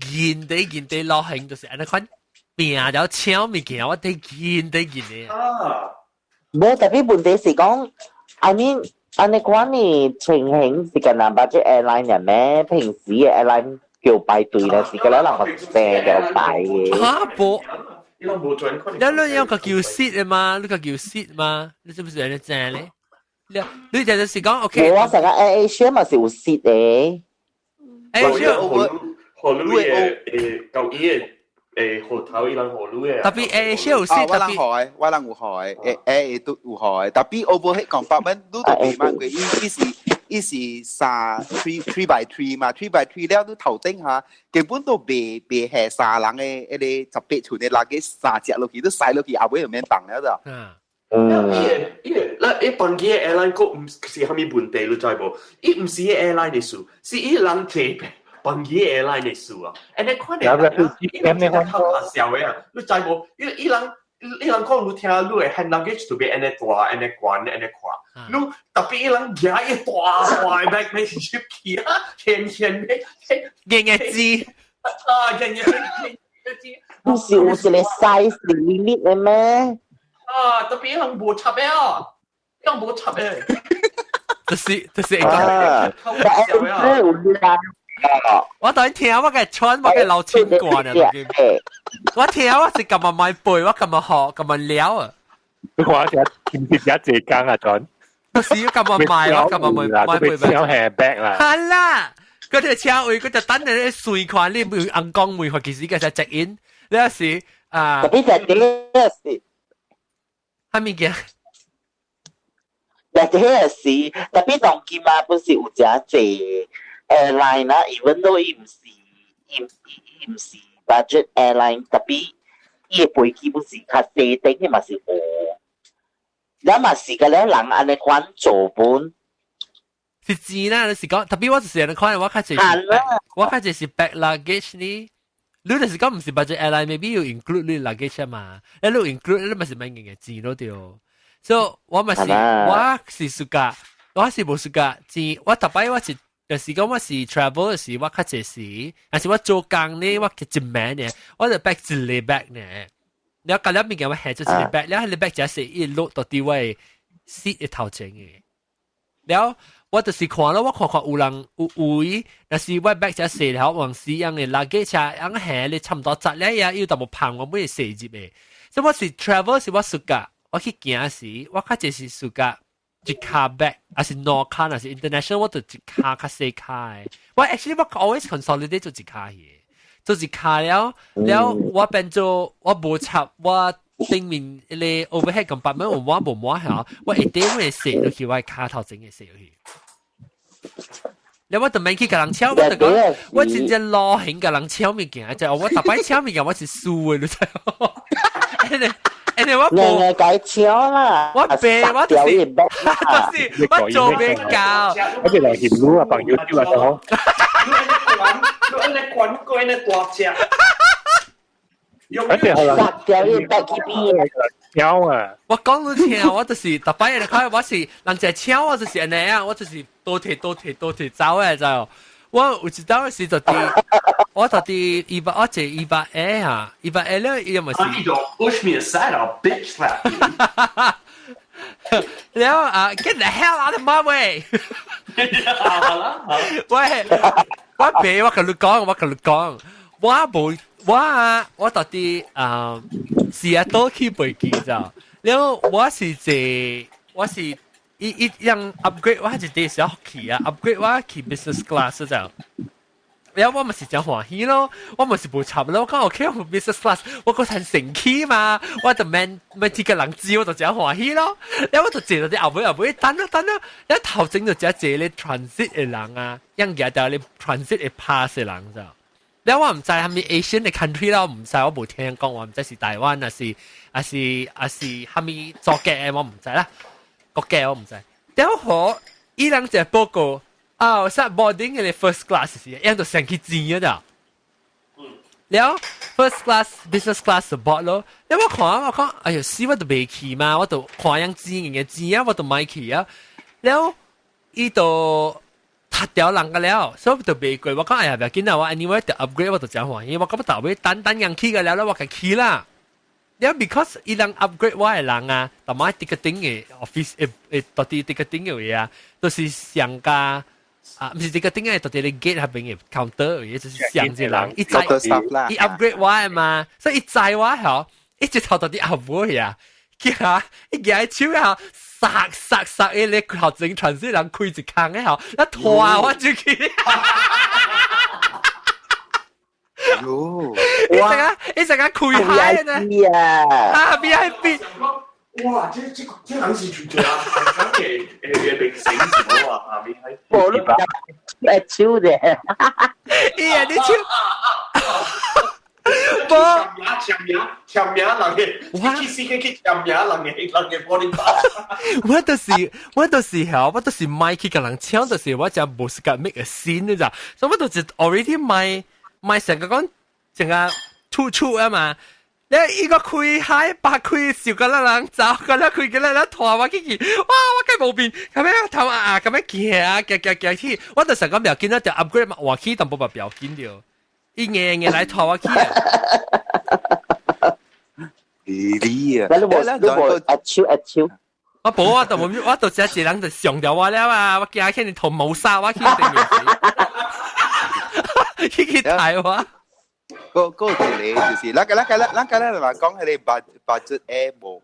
件落行就是安尼款拼咗搶物件，我哋見嘅。冇，特別問題是講 ，I mean，安尼講你情形是個人budget airline 人咩？平時嘅 airline 叫排隊啦，是個咧人學成就排嘅。嚇冇，你有個叫 seat 嘅嘛？你個叫 seat 嘛？你知唔知人哋正咧？你就係講 OK。我成個 Asia 咪是有 seat 嘅。Asia 好路嘅舊嘢。號頭伊人好路嘅，特別Asia有時特別，我人有海，都有海，特別 overhead compartment 都特別慢嘅，伊是3 by 3嘛，3 by 3了都頭頂下，根本都別係3人嘅，一啲18寸嘅垃圾3隻落去都曬落去，後尾就免動了就。伊班機嘅 airline 個唔是蝦米問題，你知無？伊唔是 airline 嘅事，是伊人提。班機 airline 嘅事啊，誒你看嚟，伊人真係偷笑嘅啊！你知無？伊人講你聽，你嘅 hand luggage 就變安尼大、安尼寬、安尼寬。你特別伊人夾一大 bag 你入去啊，天嘅知啊，日唔是有一個 size limit 嘅咩？啊，特別伊人無插嘅啊，伊人無插嘅。就是一個。我當然聽我嘅穿，我嘅老千慣啊！我聽我是咁樣買背，我咁樣學，咁樣撩啊！你話只天鐵一隻羹啊，準！我試咁樣買，我咁樣買背背。超 handbag 啦！係啦，嗰條車位嗰隻等你隨款，你唔硬講每個其實嘅就 check in， 你有時啊，特別就呢時，係咪嘅？特別當今嘛，本是有隻隻。airline 啦 even though 伊唔是 budget airline， 特別伊嘅飛機本是較細頂嘅嘛是有，咱嘛是個咧人安尼款做本，是錢啦，你是講特別我就是人看我較濟是 back， 我較濟是 back luggage 呢。你就是講唔是 budget airline，maybe 要 include 你 luggage 嘛，你 include 你咪是買嘅錢咯對。所以我咪是我是暑假，我是冇暑假錢，我特別我是就是講我是 travel 時我較濟時，但是我做工呢我嘅一晚呢，我就 back 一禮拜呢。你隔兩邊嘅我係咗一禮拜，你係禮拜就係一路到啲位 seat 一頭前嘅，แล้ว我就是看了，我看有人有位，但是我 back 只寫了，往時樣嘅 luggage 樣係你差唔多紮咧呀，要淡薄胖我每寫入嘅，所以我是 travel 是我暑假，我去行時，我較就是暑假一卡 back，還是 no 卡，還是 international，我就一卡較細卡嘅。我 actually 我 always consolidate 做一卡嘢，做一卡了，我變做我無插我。頂面你 overhead 咁8蚊，我摸無摸下，我一定會寫落去，我卡頭整嘅寫落去。你我就免去甲人搶，我就講，我真正老興甲人搶物件，就我特別搶物件，我是輸嘅，你知冇？誒，我冇改搶啦，我背我就是我做邊教，我哋嚟協路啊，朋友啲話講，你滾過你大隻。而且可能掉一百幾邊，鳥啊！我講到聽，我就是特別人看，我是人隻搶，我就是安尼啊，我就是多提走誒就，我有一道時就啲，我就啲200，我借200A 啊，200A 咧，伊咪是。You don't push me aside, I'll bitch slap you. แล้วget the hell out of my way 喂我俾我跟你講我冇我到底試下多去飛機咋，然後我是一樣 upgrade 我係第一時去啊 upgrade 我去 business class 咋，然後我咪是真歡喜咯，我咪是冇插咯，我講 OK 我 business class 我嗰陣成 key 嘛，我就免啲個人知我就真歡喜咯，然後我就坐到啲後尾等啦，然後頭整就只你 transit 嘅人啊，因日就你 transit 嘅 pass 嘅人咋。แล้วว่า唔知係咪 Asian 嘅 country 啦，唔知我冇聽講話，唔知是台灣還是係咪作嘅，我唔知啦，國嘅我唔知。แล้ว可依兩隻報告實 boarding 嘅 first class 時，因到成期錢咋。แล้ว first class business class 就 board 咯。แล้ว我看，哎呀死我都未去嘛，我都看樣錢啊，我都買去啊。แล้ว依度。塌掉人嘅了，所以就未過。我講哎呀，唔要緊啦，我 anyway 就 upgrade 我就真歡喜。我咁到尾等人去嘅了，我就去啦。然後 because 伊人 upgrade 我嘅人啊，同埋 ticketing 嘅 office 到底 ticketing 嘅嘢啊，都是上架唔是 ticketing 嘅，到底你 gate 下邊嘅 counter 嘅嘢，就是上隻人，一upgrade 我嘅嘛，所以一載我後，一直頭到啲後尾啊，一舉手啊。殺誒！你頭整傳說人開一坑嘅後，一拖我就去。喲！一陣間開嗨呢？啊 ！VIP！ 哇！這人是全全啊！咁嘅明星咗啊！下面係冇咯，超嘅。咦？你超？簽名人嘅，去簽名人嘅 boarding pass。我都是買去跟人搶，就是我就冇時間 make a scene 嘅咋，所以我就是 already 買成個講成個出啊嘛。你依個開嗨白開笑個人走，個人開個人拖我去，哇！我梗冇變，咁樣頭咁樣行去，我就成個表見到就 upgrade 嘛，話去淡薄表見掉。伊硬來拖我去啊！你啊，你超，我冇啊，我就只人就上掉我了啊！我驚佢哋同冇殺我去定嘅，去台灣。嗰一個就是那個咧話講佢哋budget air 冇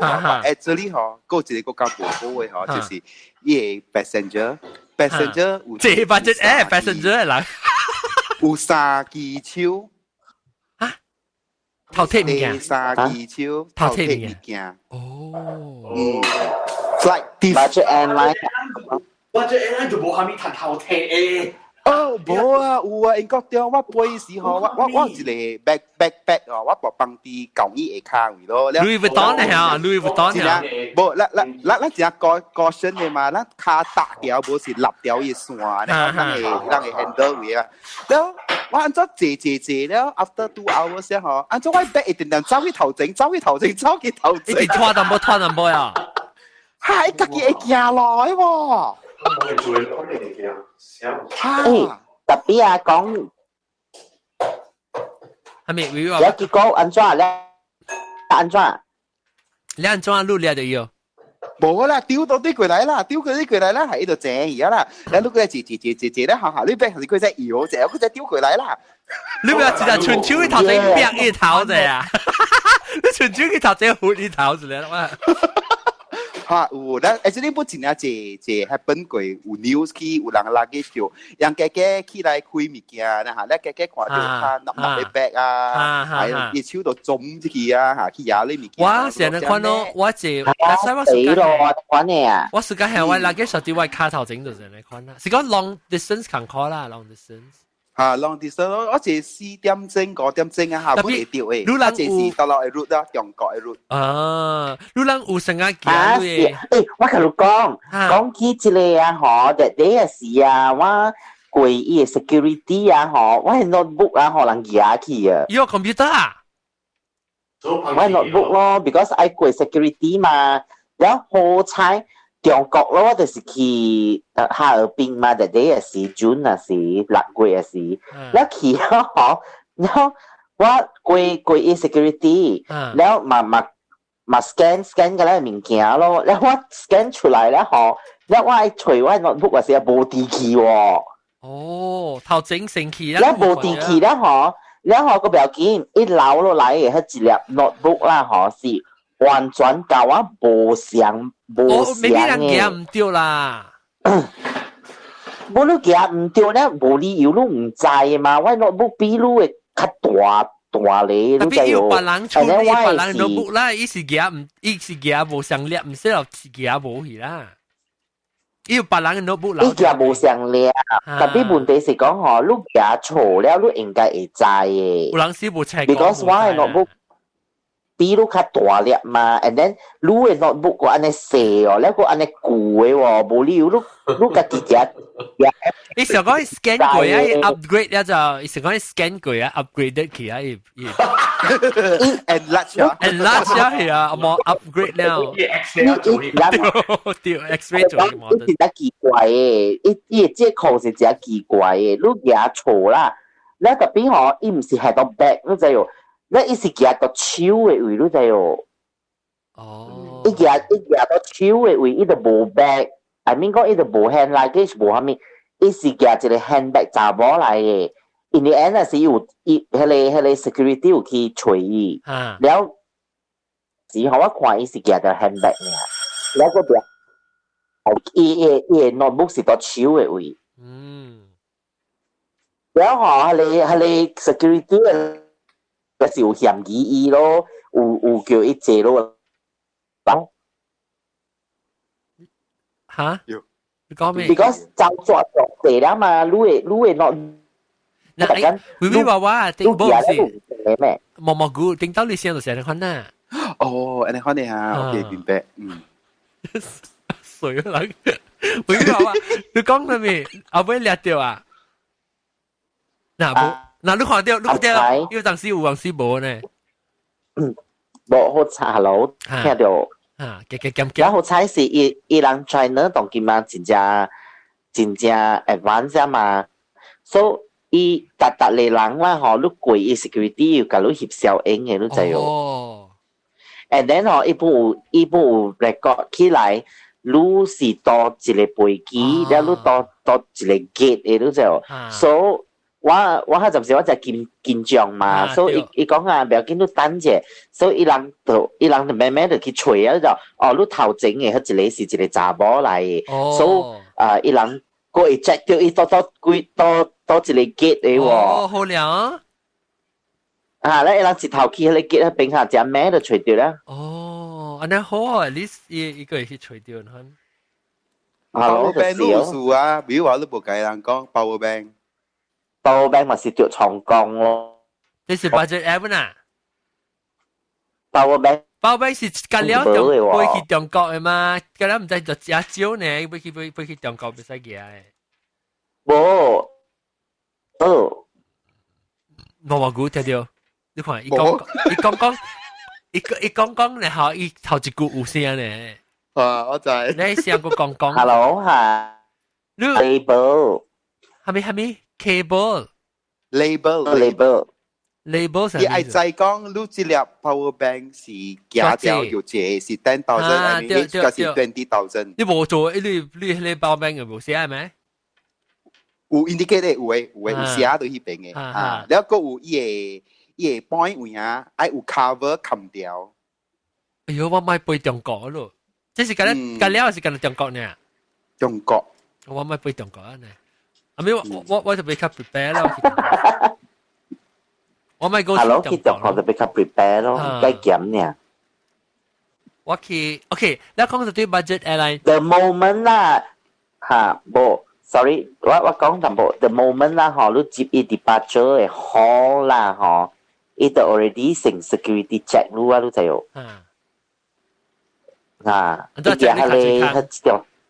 好 ，actually 嗬，嗰一個國家冇好嘅嗬，就是伊個 passenger 即係 budget air passenger 啦。有三支手啊，頭貼物件，三支手頭貼物件。哦，flight budget airline 就冇下面彈頭貼誒。哦，冇啊，有啊，英國對，我背時候，我一個 backpack 哦，我博放啲舊衣下卡位咯。Louis Vuitton 嚟啊，Louis Vuitton 嚟啊。冇，咱只個身嘅嘛，咱卡搭條冇是立條嘅線，咱係 handle 位啊。แล้ว我按咗借แล้ว after 2 hours 先嗬，按咗我 back 一定走去頭整，一直拖淡薄啊。係家己會行來喎。tapi講係咪？有結果安怎咧？安怎？你安怎錄了就要？冇啦，丟到啲過嚟啦，喺度借而家啦。你碌佢借咧，下你逼係佢隻搖隻，佢隻丟過嚟啦。你咪直頭春秋嘅頭仔劈呢頭仔啊！你春秋嘅頭仔活呢頭仔啦。嚇，有啦，而且你不淨係借 happen 過，有 news 去，有人拉嘅條，人家起來開物件啦嚇，咧家看到他落嘅 bag 啊，係一手就中去啊嚇，去壓你物件。我成日看到我借，死咯，款嘅啊！我時間係我拉嘅手啲我卡頭整到成日看啦，是講 long distance 近 call 啦 ，long distance。嚇，long distance 咯，我借4點鐘、5點鐘啊，下本嚟掉誒，我借是到落嘅 route 啦，中國嘅 route。啊，你人有成日行嘅？我同你講起一個啊，嗬，第一時啊，我過伊 security 啊，嗬，我係 notebook 啊，可能舉起啊。有 computer 啊？我係 notebook 咯 ，because I 過 security 嘛，然後好彩。中國咯，就是去哈爾濱嘛，第一時 June 啊是6月啊是，แล้ว去咯，然後我過 security，แล้วมา scan กันแล้ว物件咯，แล้ว我 scan 出來แล้ว嗬，แล้ว我ไอ้除我 notebook 啊是冇地氣喎。哦，頭整成氣啦。แล้ว冇地氣แล้ว嗬，แล้ว嗬個表件一撈落來嘅係一粒 notebook 啦嗬是。完全教我無相未必人夾唔掉啦。冇你夾唔掉咧，無理由你唔知嘛。我 notebook 比你會較大咧，你就有別人處理別人 notebook 啦，伊是夾無相列，唔識又是夾無去啦。伊有別人 notebook 啦。伊夾無相列，但係問題是講嗬，你夾錯了，你應該會知嘅。有人是無切講。Because 我嘅 notebook。比如較大粒嘛 ，and then 你嘅 notebook 個安尼細哦，แล้ว個安尼舊嘅喎，無理由你家己夾。你想講 scan 過啊 ，upgrade 了就，你想講 scan 過啊 ，upgrade 去啊，enlarge 啊 ，enlarge 啊係啊，冇 upgrade 了。對 ，X-ray 做嘅嘛。呢係奇怪嘅，呢借口是真奇怪嘅，你夾錯啦，แล้ว特別嗬，伊唔是係到 back，你就要。你伊是夾到手嘅位，你知哦。哦。伊夾到手嘅位，伊就無 bag。I mean 講伊就無 hand luggage，無啥物，伊是夾一個 handbag 查某來嘅。In the end 係有迄個 security 有去找伊。了之後我看伊是夾到 handbag 嘅，了個表，伊個 notebook 是到手嘅位。了嗬，係個 security 嘅。就是有嫌疑伊咯，有叫伊坐咯，嚇？你講咩？Because 就作坐啦嘛，你會 not。嗱，你話話頂波是咩？蘑菇頂到你先就成日看啦。哦，安尼看你嚇，OK，明白，水啦，你話你講咩咩？後尾掠掉啊？嗱，嗱，你看到，有當時有當時無呢？無好彩咯，聽到。然後彩是伊人 China 當今嘛真正 advance 嘛，所以伊逐個人啦吼，你過伊 security 要甲你翕相影嘅，你知哦。And then 吼，伊部有 record 起來，你是到一個飛機，然後你到一個 gate 嘅，你知哦。所我迄陣時我就緊張嘛，所以伊講啊，不要緊你等者，所以伊人就慢慢就去找啊，就哦，你頭前嘅迄一個是一個查某來嘅，所以伊人個會 check 到伊到一個 gate 嘅喎。哦，好了。咧伊人一頭去迄個 gate 喺邊下隻名就找到啦。哦，安尼好啊 ，at least 伊個會去找到，Power bank 都有數啊，比如話你無計人講 power bank。power bank 咪是着長江咯。你是 budget app 呐 power bank 包尾是隔了中飛去中國嘅嘛，隔了唔知就只少呢，飛去中國唔使嘅嘅。冇，我估聽到，你看伊講然後伊頭一句有聲呢。我就係你試過講 hello 係你 label 係咪 cable label。label 你愛再講，你這粒 power bank 是假掉有借是10,000 mAh，個是20,000。你冇做，你包名嘅冇寫係咪？有 indicate 的有寫到迄邊嘅，然後有伊個 point 位啊，愛有 cover 冚掉。哎呦，我買背中國咯，即是隔了是隔了中國呢？中國，我買背中國啊呢。阿咪我就俾佢 prepare 啦。我咪 go 係咯，佢就學就俾佢 prepare 咯，計檢呢。我去 OK，你講到啲 budget airline。 The moment 啦，嚇冇 ，sorry，我講淡薄 ，the moment 啦，嗬，你接伊 departure 嘅好啦，嗬，伊就 already 成 security check lu 啊，你知有？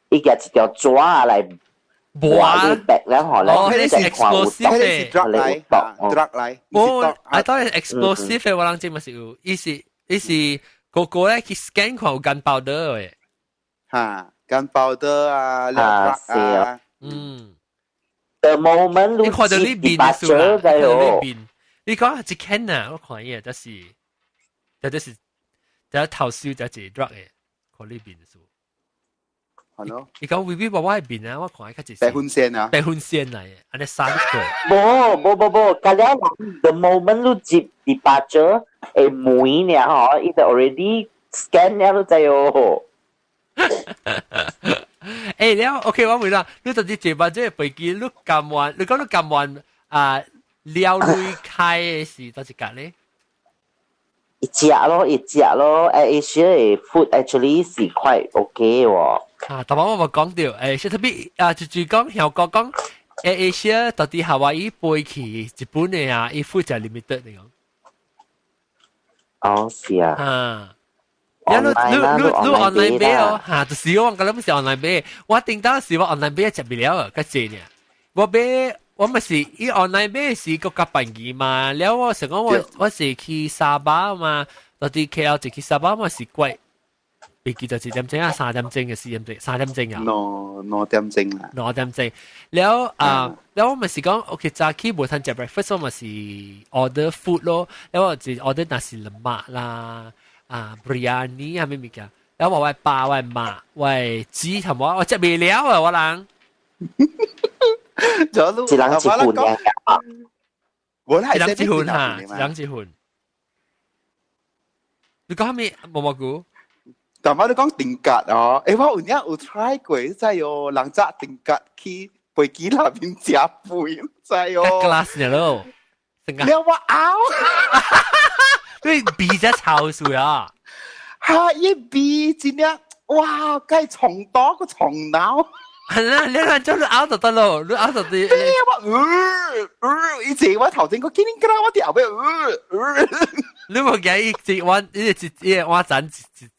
伊嘅係一條抓嚟。哇！白咧，可能哦，係 explosive 嘅 drug 嚟。哦，I thought it's explosive 嘅，我諗知乜事有，意思個咧去 scan 看有gun powder 嘅。嚇，gun powder 啊，drug 啊。The moment 你看到呢邊嘅數啦，看到呢邊，你講一間啊，我看嘢就是頭燒就係 drug 嘅，看呢邊嘅數。你講 VV 爸爸喺邊啊？我看佢係白雲線啊，白雲線嚟嘅，安尼三個。冇，隔兩日 the moment 你接 departure 誒每年嗬，伊就 already scan 咗都知哦。誒，你 OK 我明啦，你到底接把這飛機，你咁晚，你講你咁晚啊，撩女開嘅是多一格咧？一隻咯，Asia 嘅 food actually 是 quite OK 喎。啊，頭先我咪講到，誒，特別啊，就講香港講，Asia 到底夏威夷飛去日本嘅啊，伊 food 就 limited 嚟講。哦，是啊。啊，你 online 買哦，嚇，就是我講啦，唔是 online 買，我頂到時我 online 買食不了啊，咁濟呢。我咪是伊 online 買是個夾辦機嘛，แล้ว我成講我是去沙巴嘛，到底 KL 就去沙巴嘛是貴。飛機就4點鐘啊，3點鐘嘅4點鐘，3點鐘啊，no 點鐘啦，no 點鐘。แล้ว我咪是講 ，OK， 早起冇通食 breakfast， 我咪是 order food 咯，แล้ว我就 order nasi lemak 啦，biryani 係咩物件？แล้ว我爸我媽我雞同我食未了啊，我人。一人一款嘅，一人一款嚇，一人一款。你講咩？冇估？但係你講定格哦，誒我有 try 過，真係哦，人揸定格去飛機那邊食飯，真係哦。glass 嘅咯，你話拗？因為 B 只臭水啊！嚇，一 B 真係哇，梗係蟲多個蟲腦。係啦，你兩張都拗就得咯，你拗就啲。以前我頭先個見你我啲後邊，你冇計一我陣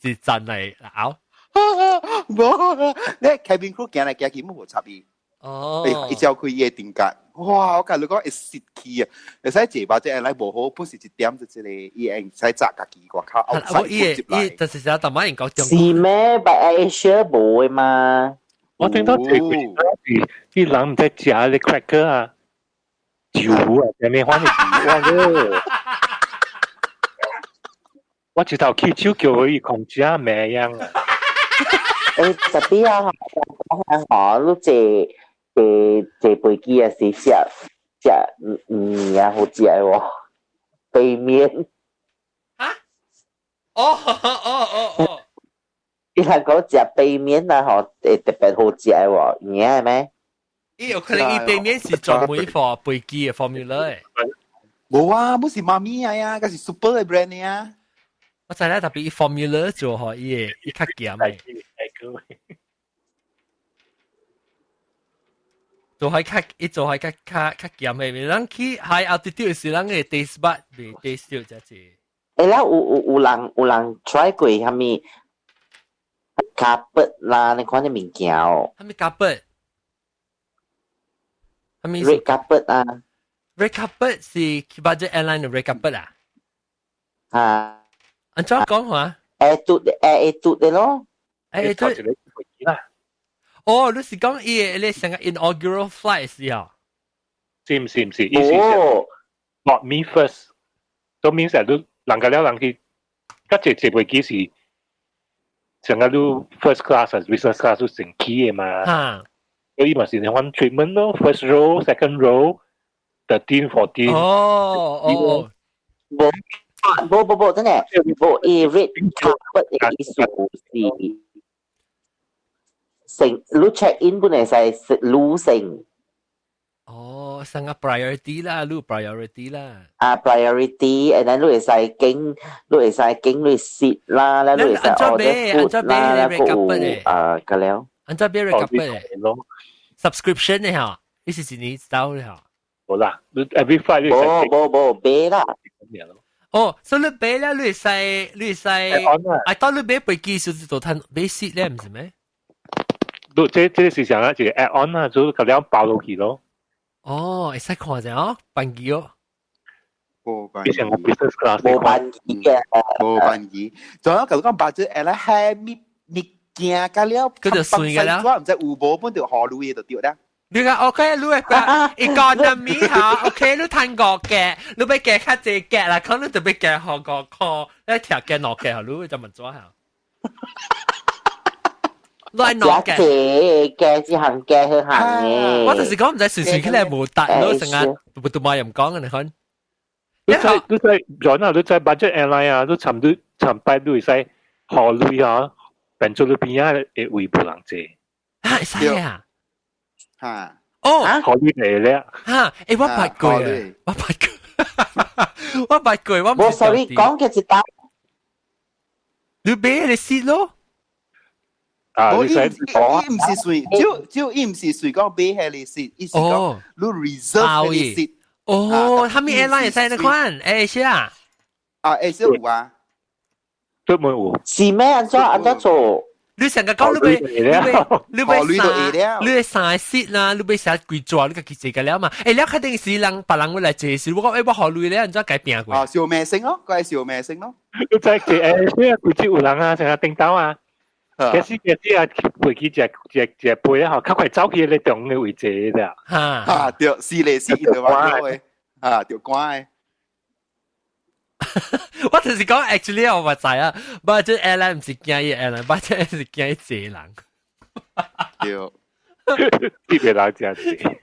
一陣嚟拗。冇，你cabin crew 行嚟行去冇插伊。哦，一朝佢嘢定格，哇！我講你講會泄氣啊，你使坐吧，即係嚟無好，本時一點就即係伊會使扎家己個靠後曬接嚟。伊就是成日同埋人講是咩？但係 Asia 冇嘅嘛。我聽到最貴啲人唔知食啲 cracker 啊，酒啊，人哋翻嚟哇！我直頭起手叫佢控制下咩樣啊！誒，特別啊，我都坐飛機啊，是食啊，好食喎，背面。啊？哦！你係講食背面啊，嗬，特別好食喎，你係咩？伊有可能伊背面是專門 for 飛機嘅 formula 誒。冇啊，唔是媽咪啊呀，嗰是 super 嘅 brand 嚟啊。我知啦，特別伊 formula 做好伊較鹹嘅。做係較鹹嘅，咱去 high altitude 時，咱嘅 taste bud 未 taste 到只字。然有人 try 過蝦米carpet 啦，你看啲物件哦。係咪 carpet？係咪 red carpet 啊？ red carpet 是 budget airline 嘅 red carpet 啊？啊，安怎講話誒嘟嘅咯。誒，坐住你飛機啦，哦，你是講你成個 inaugural flight 時候？唔是，意思係 not me first，都 means 係你人家了人去，嗰隻飛機是成個都 first class 啊 business class 都成起嘅嘛。嚇！所以嘛是換 treatment 咯 ，first row、second row、13、14。哦，冇，真係冇 red carpet 嘅意思是成，你 check in 本嚟係路成。哦，成個 priority 啦，你 priority 啦。啊 priority，and then 你會使經你 seat 啦，咧你會使 order food 啦，咧個個了。安怎俾 red carpet 嘅 subscription 嘅嚇，呢是一年收嘅嚇。好啦，你 every Friday 你冇俾啦。哦，所以你俾咧，你係I thought 你俾飛機時就攤俾 seat 咧，唔係咩？這是上一個 add on 啦，就咁樣包落去咯。哦，會使看下哦，班機哦。以前我 business class 冇班機嘅，冇班機。仲有咁講budget airline係物件㗎了，佢就算㗎啦。唔知有冇本條河路嘢就掉啦。你講 OK，你係講 economy 嚇 ，OK，你睇過嘅，你俾嘅較濟嘅啦，可能就俾嘅學個課，你條嘅落嘅，你就問咗下。亂落嘅只行嘅去行嘅。我就是講唔使隨隨佢哋冇達咯，成日冇讀埋又唔講嘅你看。你在John 啊，你在 budget airline 啊，你尋擺都會使考慮啊，變做你邊啊嘅位不能借。啊，係啊。嚇！哦，考慮嚟咧。嚇！誒，我八句啊，我八句，我八句，我唔係。sorry，講嘅是答。你俾你蝕咯。啊，你使講，唔是誰，只唔是誰講俾係你蝕，意思講你 reserve 你蝕。哦，他們 airline 使你看，Asia 啊，Asia 有啊，都冇有。是咩？安怎做？你成日講你會晒 seat 啦，你會晒貴咗，你個記者嘅了嘛？誒，你肯定是人別人會來借事，我講我考慮咧，安怎改變過？小明星咯，佢係小明星咯。你在借誒，估計有人啊，成日叮當啊。其實啊，飛機隻背啊，較快走去你中嘅位置啫。嚇，對，是嚟是就話咗嘅，條關。我就是講 actually 我唔知啊，budget airline 唔是驚伊 airline，budget airline 是驚伊借人。對，啲別人真係。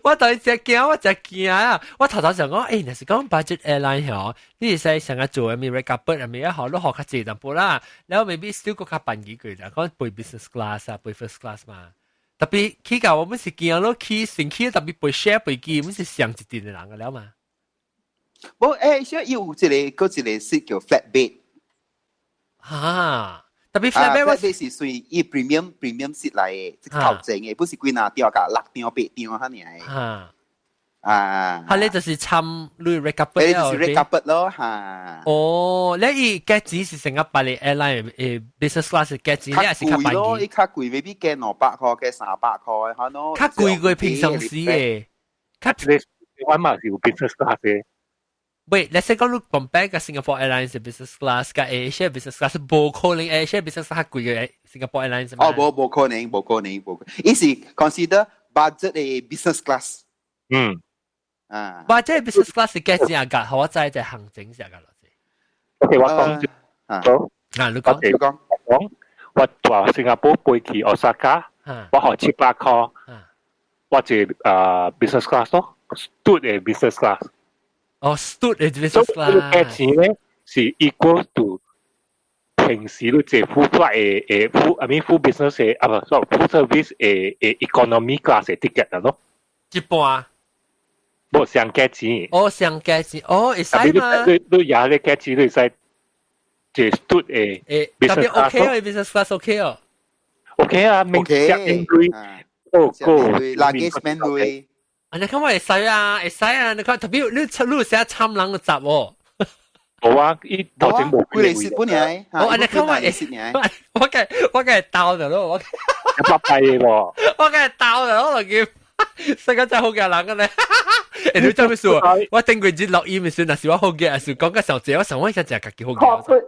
我當時驚，我真驚啊！我頭想講，誒，若是講 budget airline 嗬，你係成日做咪 recover 咪一學都學較濟淡薄啦，然後 maybe still 個較便宜句啦，講背 business class 啊，背 first class 嘛。特別起價我們是驚咯，起成起特別背 share 背機，我們是上一點嘅人嘅了嘛。我現在有一個是叫 flatbed。嚇！特別 flatbed 是屬於 premium seat 嚟嘅，即係頭正嘅，不是幾拿吊㗎，6張8張嚇你係。嚇！你就是參你 recover 你就是 recover 咯嚇。哦，你以價錢是成個百里 airline business class 價錢，你係是較便宜咯，你較貴，maybe 嘅200塊嘅300塊，嚇咯。較貴過平常時嘅。你玩嘛是有 business class 嘅。Wait, let's say 講你 compare 個 Singapore Airlines 嘅 business class 個 Asia business class 冇可能 Asia business class 較貴嘅 Singapore Airlines 嘛？冇可能。伊是 consider budget 嘅 business class。budget business class 係幾錢價？我知就係行政價咯。OK， 我講你講。我話新加坡飛去 Osaka， 我學700塊，我就business class 咯 ，stood 嘅 business class。哦 ，stood 嘅 business class。價錢咧是 equal to 平時都借 full flight full，I mean full business full service economy class 嘅 ticket 啦咯。一半。冇上價錢。哦，上價錢，哦，會使嘛？你廿個價錢你使借 stood 嘅 business class。特別 OK 哦 ，business class OK 哦。OK 啊，明只應對 luggage man 類。你看我會使啊，會使啊！你看特別你寫參人嘅集喎。冇啊，伊頭前冇佢哋蝕本嘢。你看我會蝕嘢。我梗係鬥咗咯，一百幣喎。我梗係鬥咗咯，叫世界真係好嘅人嘅咧。你做咩事啊？我頂佢只落音咪算，但是我好嘅，是講個時候借我上我一隻自己好嘅。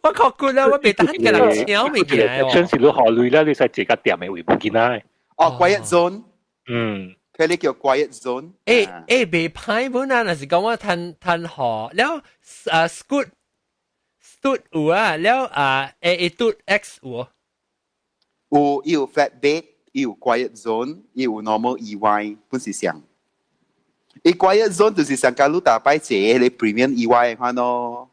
我確估啦，我未打嘅人搶未嘅。真是你考慮啦，你使自家店嘅會唔見啦。quiet zone。佢哋叫 quiet zone。未歹本啊，嗱是講我褪河，แล้วscoot 有啊，แล้ว嘟 X 有 flatbed，有 quiet zone，有 normal EY，本是上。quiet zone 就是上架路大擺借你 premium EY 看咯。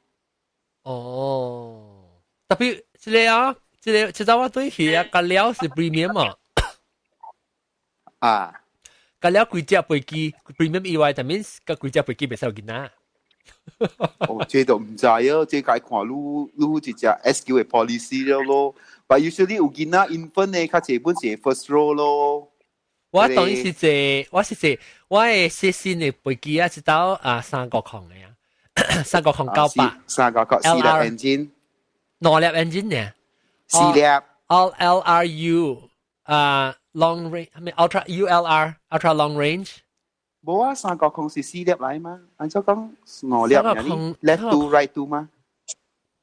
特別這個啊，這陣我對佢啊，個料是 premium 啊。個料幾隻飛機 premium EY，但係個幾隻飛機未收見啊。這都唔知啊，這解看你一隻 SQ 嘅 policy 咯。But usually 有見啊 infant 嘅較濟本是 first row 咯。我當然是我係新嘅飛機啊，直到3個空嘅啊，3個空98，三個空4粒 engine， 2粒 engine 呢，4粒 all LRU long range， 係咪 ultra ULR ultra long range？ 冇啊，三個空是4粒嚟嘛，按照講2粒嘅 left to right to 嘛。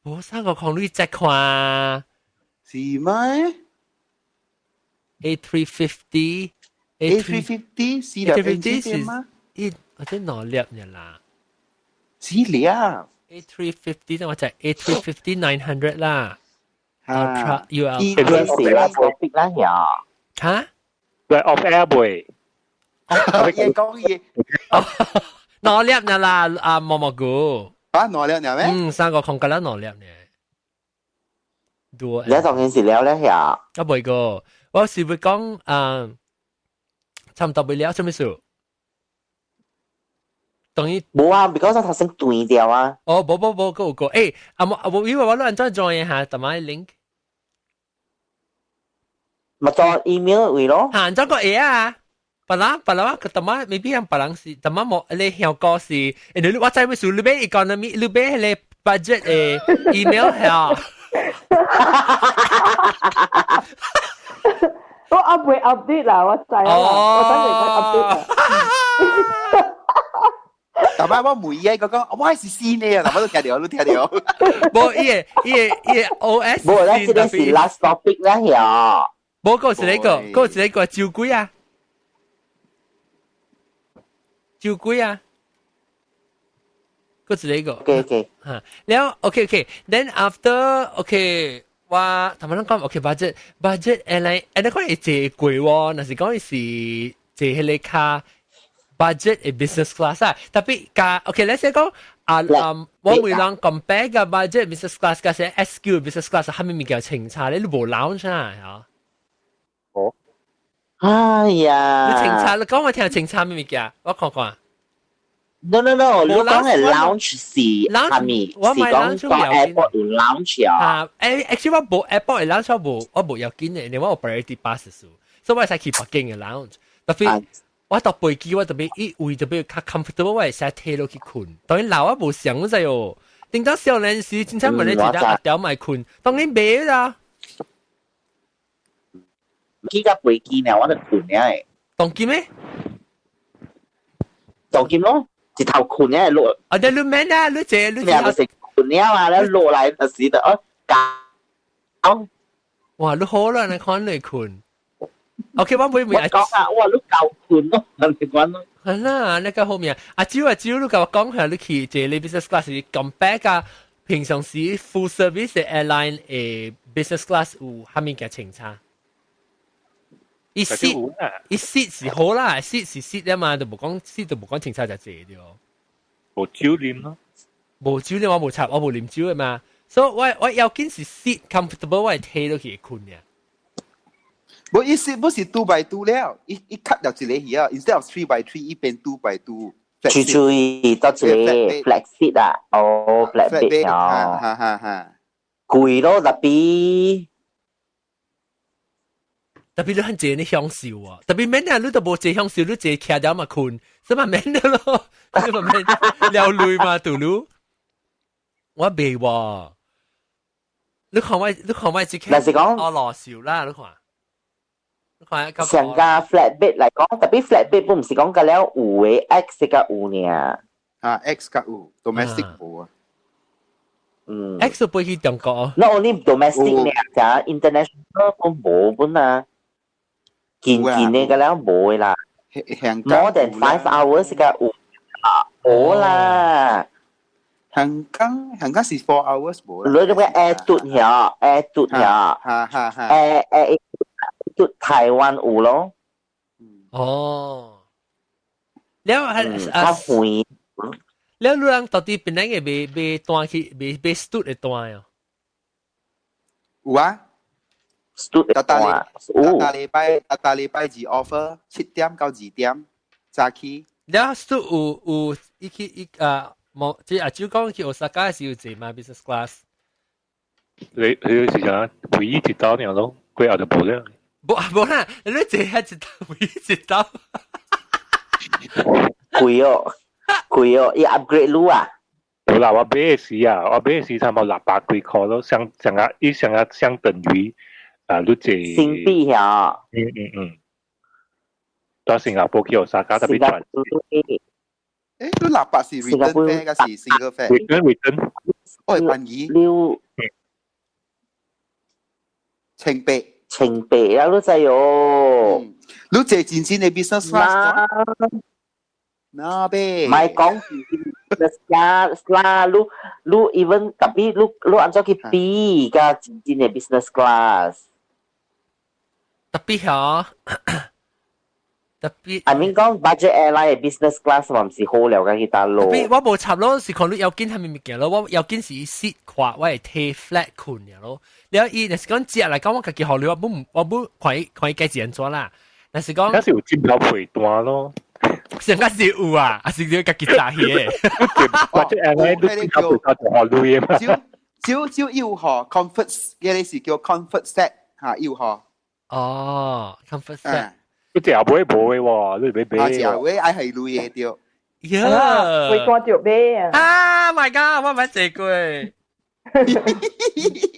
冇3個空你隻看，是咩 ？A350 4粒 engine 嘛？或者2粒嘅啦。4粒 A350 等我就係 A350 900啦。Ultra UL 是啦，topic 啦呀。嚇？對 off air 背。嘢講嘢。2粒嘅啦，毛毛菇。2粒嘅咩？3個空嘅啦2粒嘅。你當件事了咧呀？我未過，我是會講差唔多未了，做咩事？當然冇啊 ，because 我頭先斷掉啊。冇，誒，我以為我亂再 join 一下，同埋 link。咪做 email 會咯。行咗個嘢啊！本來個同埋未必係別人是，同埋冇你香港是，你我知咩事？你俾 economy， 你俾你 budget 誒 email 係。我 update 啦，我知啦，我等陣再 update 啦。但係我每嘢講，我係新嘅啊，我都聽到，冇依個 OS。冇啦，呢個是 last topic 啦呀。冇嗰時呢個照龜啊，嗰時呢個。OK。嚇，แล้ว OK，then after OK。ว่าทำไมต้อง講 OK budget อะไรอันนั้นก็係借貴喎，嗱是講是借喺你卡 budget 嘅 business class 啊，特別㗎 OK，let's say 講我會讓 compare 嘅 budget business class 嘅係 SQ business class 係咪咪叫清差咧？你冇 lounge 啊？哦，哎呀，你清差，你講我聽清差咩咪叫？我講講啊。No， 你講係 lounge 是係咪？是講個 airport 有 lounge 啊？actually 我冇 airport 嘅 lounge，我冇要緊嘅，因為我 priority pass 數，所以我係去北京嘅 lounge。特別我搭飛機，我特別一位特別較 comfortable，我係使睇落去困。當然老我冇想嗰陣喎，點解少年時真正問你自己阿屌咪困？當然未啦。幾架飛機呢？我就困嘅。當機咩？當機咯。直頭困咧落，我哋你咩啊？你借你係咪食困咧嘛？咧落嚟就時就搞。哇！你好啦，你看你困。OK， 我每講啊，哇！你夠困咯，你講咯。係啦，你個後面阿蕉，你講下你去借你 business class 咁 back 啊，平常時 full service 嘅 airline 誒 business class 有下面嘅清差。一 seat 是好啦，seat 是 seat 啊嘛，就冇講 seat 就冇講清差就借啲哦。冇酒店咯，冇酒店我冇插，我冇啉酒嘅嘛，所以我要緊是 seat comfortable， 我係睇到佢困嘅。冇一 seat 不是2 by 2了，一 cut 掉一個嘢啊 ，instead of 3 by 3，一變2 by 2。注意多謝 flat seat 啊，哦 flat bed 啊，貴咯特別。特別你很謝你享受啊，特別免啊，你都冇謝享受，你謝徛咗嘛困，所以嘛免得咯，你嘛免撩累嘛，對嚕，我未喎，你看我只嗱是講我羅少啦，你看上架 flatbed 嚟講，特別 flatbed 都唔是講緊了有嘅 X 嘅有呢。X 甲有 domestic 冇啊。X 背去中國 Not only domestic 呢，㗎 international 都冇本啊，件呢嘅了冇啦。More than 5 hours 嘅有冇啦。香港是4 hours 冇啦。你做咩 air 嘟呀 ？air 嘟呀？air 嘟台灣有咯。哦，แล้ว會。แล้วเรื่องตอนที่เป็นยังไงเบตัวที่เบสตูดไอตัวอ่ะ有啊 ，stud 大禮拜二 offer 7點到2點早起。แล้วสตูอูอี冇即係阿舅講去โอซาก้า是有坐嘛 business class 你時間唯一一刀了咯，貴後就冇了。冇啦，你坐喺一刀唯一一刀。貴哦，要 upgrade 路啊！冇啦，我買時啊，我買時差唔多600幾塊咯，相等於你這新幣呀。到新加坡去有沙加特別賺。誒，都600是 return fare 嘅是 single fare。return。我係萬二。溜。清白啦，都制哦。你借錢先你 business class。那呗，唔係講 business class 啦，你 even 特別你按照去比㗎真正嘅 business class。特別嚇，特別。I mean 講 budget airline 嘅 business class 嘛，唔是好了嘅其他路。特別我冇插咯，是看你有見係咪物件咯，我有見是 sit 跨，我係睇 flat 困嘅咯。你有意，但是講接嚟講，我自己學你，我冇看計錢做啦。但是講，嗰時有尖頭陪單咯。上家是有啊，還是你自己炸嘢？或者誒，你尖頭陪單就學女嘅嘛。少要學 comfort 嘅，你是叫 comfort set 嚇要學。哦 ，comfort set。你隻後背冇嘅喎，你俾。隻後背係女嘅掉。會掛條尾啊！啊 ，my god，我唔係這句。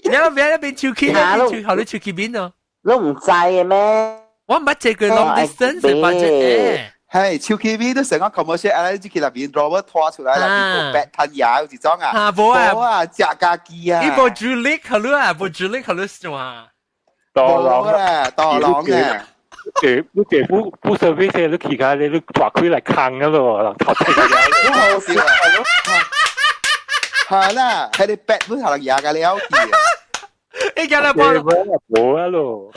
你有邊超 K 咧？後你超 K 邊啊？你唔制嘅咩？我唔係這句 long distance 嘅 budget 係超 KV 都成個 commercial 啊！你知佢入邊 Robert 拖出來，入邊個 bad 吞牙好似裝啊！啊，冇啊，夾架機啊！呢部 Julie 佢咯啊，部 Julie 佢咯做啊！多狼啊！你姐夫 service 你其他你抓佢嚟坑噶咯，頭先好好笑啊！係啦，係你 bad 都頭牙㗎，你有啲啊！你叫你幫冇啊咯。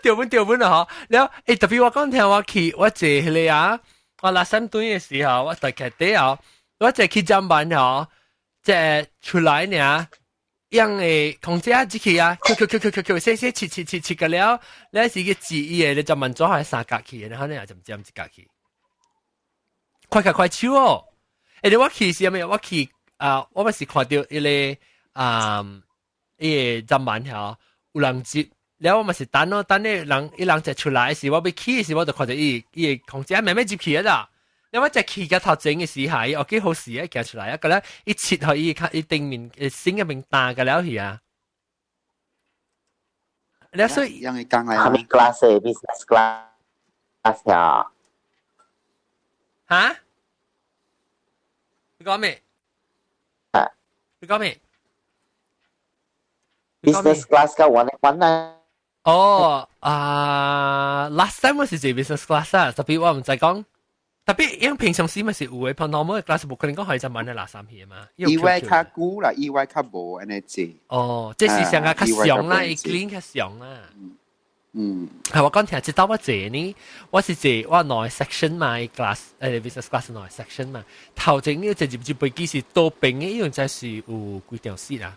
掉本啊！嗬，แล้ว特別我講聽我去，我坐你啊！我落山堆嘅時候，我大概啲啊，我就去站板嗬，即係出來呢，樣誒空姐只去啊，先切個了，你係個字嘅，你就問咗係三格去，然後呢就唔知唔知格去，快超哦！你我去是咩？我去我咪是看到一個站板嗬，有人接。แล้วมันสิตันเนาะตันเนี่ยหลังจาก出來時我被ขี่時我就看到伊空姐慢慢接ขี่啊แล้วว่าจะขี่嘅頭整嘅時係我幾好時行出來個咧一切可以伊定面先嘅面大嘅แล้ว係啊แล้ว所以ยังไงกังไง係咪 class business class 啊？嚇？你講咩？你講咩 ？business class 嘅one啊？哦last time 我是坐 business class 啊，特別我唔知講，特別因平常時咪是有嘅，normal 嘅 class 冇可能講可以就問你嗱三片嘛。意外較高啦，意外較無安尼坐。哦，即是上個較上啦，伊 clean 較上啦。係我講聽，直到我坐呢，我是坐我內 section 嘛，class business class 內 section 嘛，頭前呢就接住飛機是多邊嘅，呢樣就係有幾條線啊。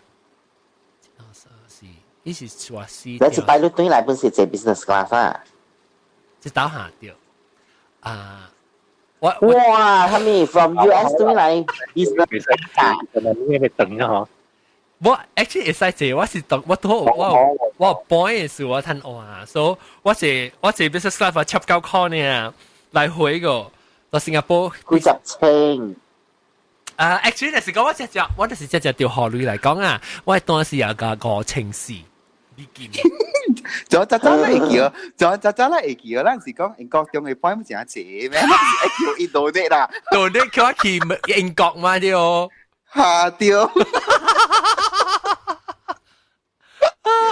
呢是說是，你一擺你對來本是坐 business class 啊？即倒下掉啊！哇，係咪 from US 對來 business class？咁啊，呢個等啊嗬。我 actually 會使做，我是讀我都我 point 是我睇哇，所以我係 business class 我79塊呢，來回個到新加坡。佢十清。actually 是講我就是只調學類嚟講啊，我係當時有個情事比見。仲扎扎嚟叫，仲扎扎嚟叫，嗰陣時講英國中嘅 point 唔正詞咩？叫印度啲啦，到底叫我去英國嘛啲哦。下掉。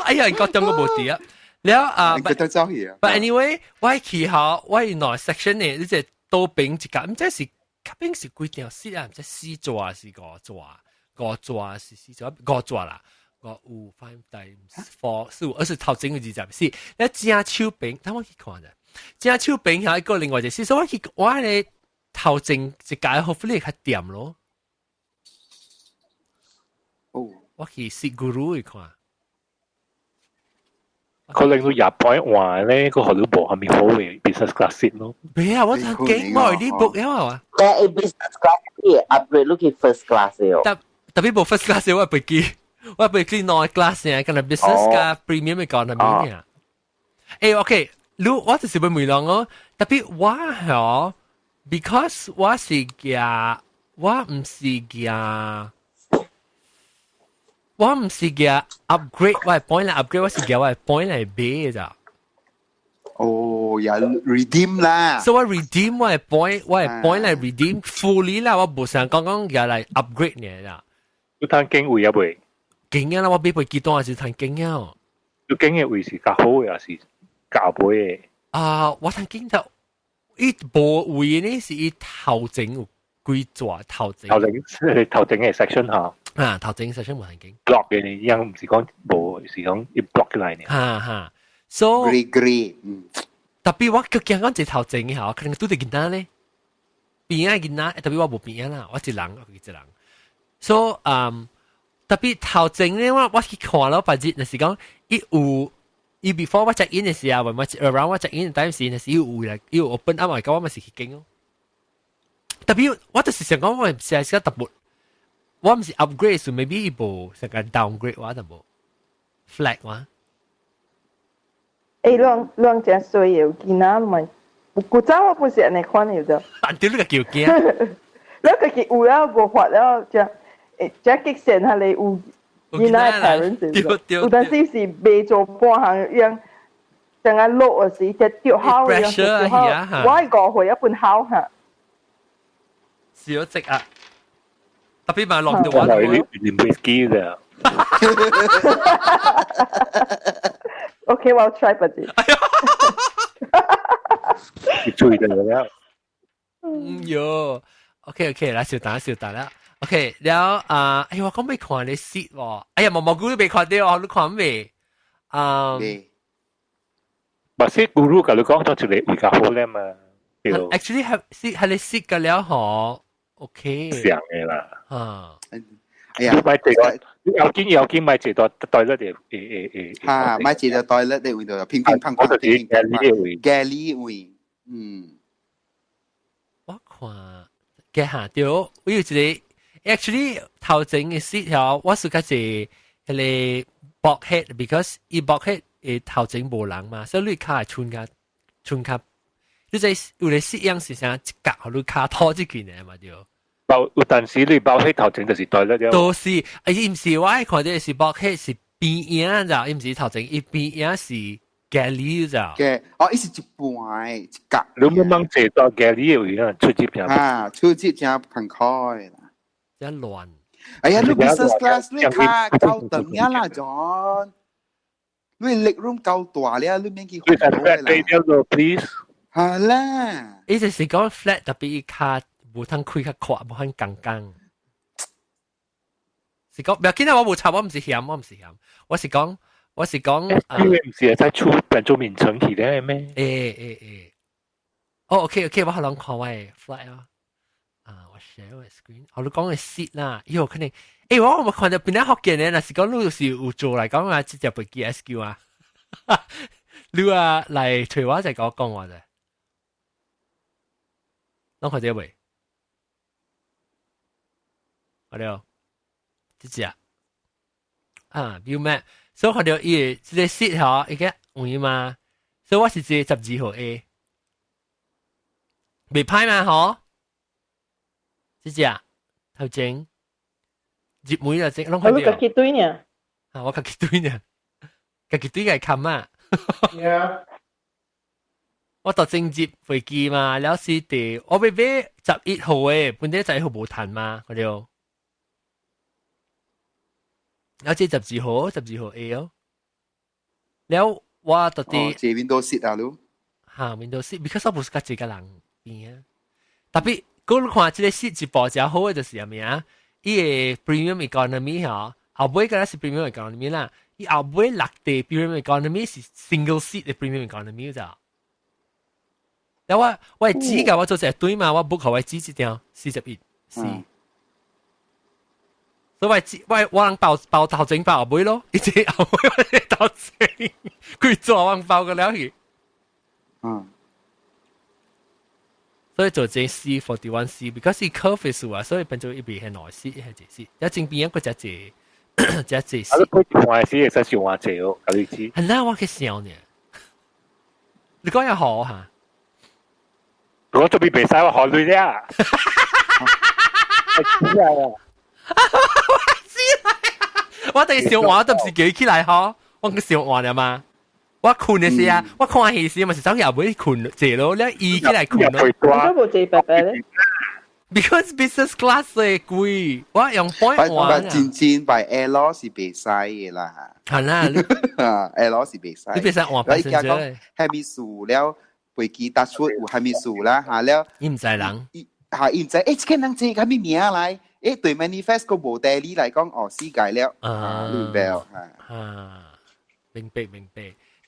哎呀，覺得我冇啲啊，แล้ว佢都走去啊。But anyway，我去下我原來 section 呢，呢隻刀柄一格，唔知是卡柄是幾條絲啊，唔知絲座啊是個座是絲座，個座啦，個五 five 第4 4 5，而是頭前嘅字是，你正手柄，等我去看啫，正手柄有一個另外一隻絲，所以我咧頭前一格 hopefully 較掂咯。哦，我去試 guru 去看。佢令到入 point 話咧，個學到部係咪好嘅 business class seat 咯？咩啊？我曾經我呢 book 有啊。但係 business class upgrade 都係 first class 嘅。特別部 first class 我係記，我係記 non class 嘅，跟住 business 嘅 premium 嘅講係咩啊？誒 ，OK， 我就是會問人哦，特別我係 because 我是嘅，我唔是嘅。我唔是嘅 upgrade，我係 point 嚟 upgrade，我是嘅我係 point 嚟買嘅咋。哦，有 redeem 啦。所以我 redeem 我係 point 嚟 redeem fully 啦，我唔想講嘅嚟 upgrade 嘅咋。要睇經會有未？經驗啦，我俾部幾多還是睇經驗。要經驗會是較好嘅，還是較背嘅？我睇經驗，依部會呢是依頭整有幾座頭整嘅 section 嚇。頭整 section 冇行經 block 嘅你，因唔是講冇，是講要 block 嚟呢。哈 ，so agree， 特別我佢講只頭整嘅嚇，可能都係見單咧，邊啊見單，特別我冇邊啊啦，我一人，我一人。so 特別頭整咧，我去看咯，或者就是講伊 before 我 check in 嘅時候，或者 around 我 check in 嗰陣時，是要 open up 嚟講，我咪是去經咯。特別我就是想講，我係成日特別。我唔是 upgrade，所以 maybe 一部成個 downgrade 話就冇 flag 話。兩隻水有見啊咪，古早我本是安尼看嘅啫。對呢個叫驚。แล้วก็กี่อูแล้วบ่ฮอดแล้วจะ激線係你有見啊 parents 有但是是未做半行樣，成日落嗰時只掉口樣，我係過去一半口嚇。少積啊！特別買落嘅話，你 whisky 嘅。OK， 我 try 不知。你注意到了。喲 ，OK， 啦，少打啦。OK， แล้ว我講未看你 sit 喎，哎呀，毛菇都未看到，我都看未。或者 guru กับ你講咗出嚟會較好咧嘛？Actually 係你 sit 嘅了嗬。OK， 想嘅啦。哎呀，買這個有見買這個袋咧嘅嚇，買這個袋咧，你會到乒乒乓乓，乒乒乓乓，咖喱味，我看嘅下掉，我有一個 actually 頭前嘅 sit 條，我是嗰隻係你 box head，because 伊 box head 誒頭前無人嘛，所以你卡係穿卡。你在有嚟適應時上一格，你卡拖之件嘅嘛掉。但是你包起頭前就是袋咧。都是，唔是我看到是包起是邊樣咋，唔是頭前一邊樣是咖喱咋。嘅，伊是一半一格。你冇掹這袋咖喱嘅樣出接片。出接正分開啦。一亂。哎呀，你 business class 你卡夠等呀啦，John。你 leg room 夠大咧，你免去好啦。please。係啦。呢就是講 flat 特別卡。冇通開較闊，冇通剛剛。是講，唔要緊啊！我冇插，我唔是嫌，我是講，因為唔是在出本做名稱去咧咩？OK， 我可能看我嘅 flat 啊，我 share 我 screen， 我都講嘅 sit 啦，以後肯定，我冇看到邊啲學嘅咧，嗱是講你是有做嚟講啊，直接背記 SQ 啊，你啊嚟隨話就講我啫，諗佢哋未？我哋，這隻啊，表妹，所以我哋伊即個 seat 嗬，伊個會嘛，所以我是即12號 A， 未歹嘛嗬，即只頭前接妹就整，攏看到。我自己對呢。啊，我家己對呢，家己對嘅冚啊。Yeah. 我搭正接飛機嘛，了是地，我俾11號誒，本地11號冇彈嘛，我哋。了即12號 A 哦，了我到底這邊都 sit 啊咯，嚇 Windows seat，because 我唔是甲一個人邊啊，特別嗰看即個 seat 一部較好嘅就是咩啊？伊個 premium economy 嗬，後尾嗰是 premium economy 啦，伊後尾落地 premium economy 是 single seat 嘅 premium economy 咋？แล้วว่าจีกับว่า做隻對嘛，我 book 好我จี一條41是，所以我能包頭整包後尾咯，一直後尾我哋頭整，佢做我包個了去，所以做隻 C41 C，because 伊 curve 數啊，所以變做一邊係內 C 係隻 C，一正邊一個隻隻隻隻 C， 啊，佢電話是會使上話借哦，咁你知？係啦，我嘅笑呢，你講又好嚇。我做邊比賽我學累啦，我哋小話都唔是叫起來嗬，我嘅小話啊嘛，我困嘅時啊，我看戲時咪是走入會困借咯，你移起來困咯。我都冇借白白咧。Because business class 係貴，我用 point 我玩啊。戰 by air loss 是比賽嘅啦，係啦，你air loss 是比賽。你比賽換 passenger，係咪數了？飛機搭出有係咪數啦？嚇了，伊唔知人，嚇伊唔知誒，這個人借係咪名來？誒對 manifest 個無代理嚟講，哦世界了明白啊，明白。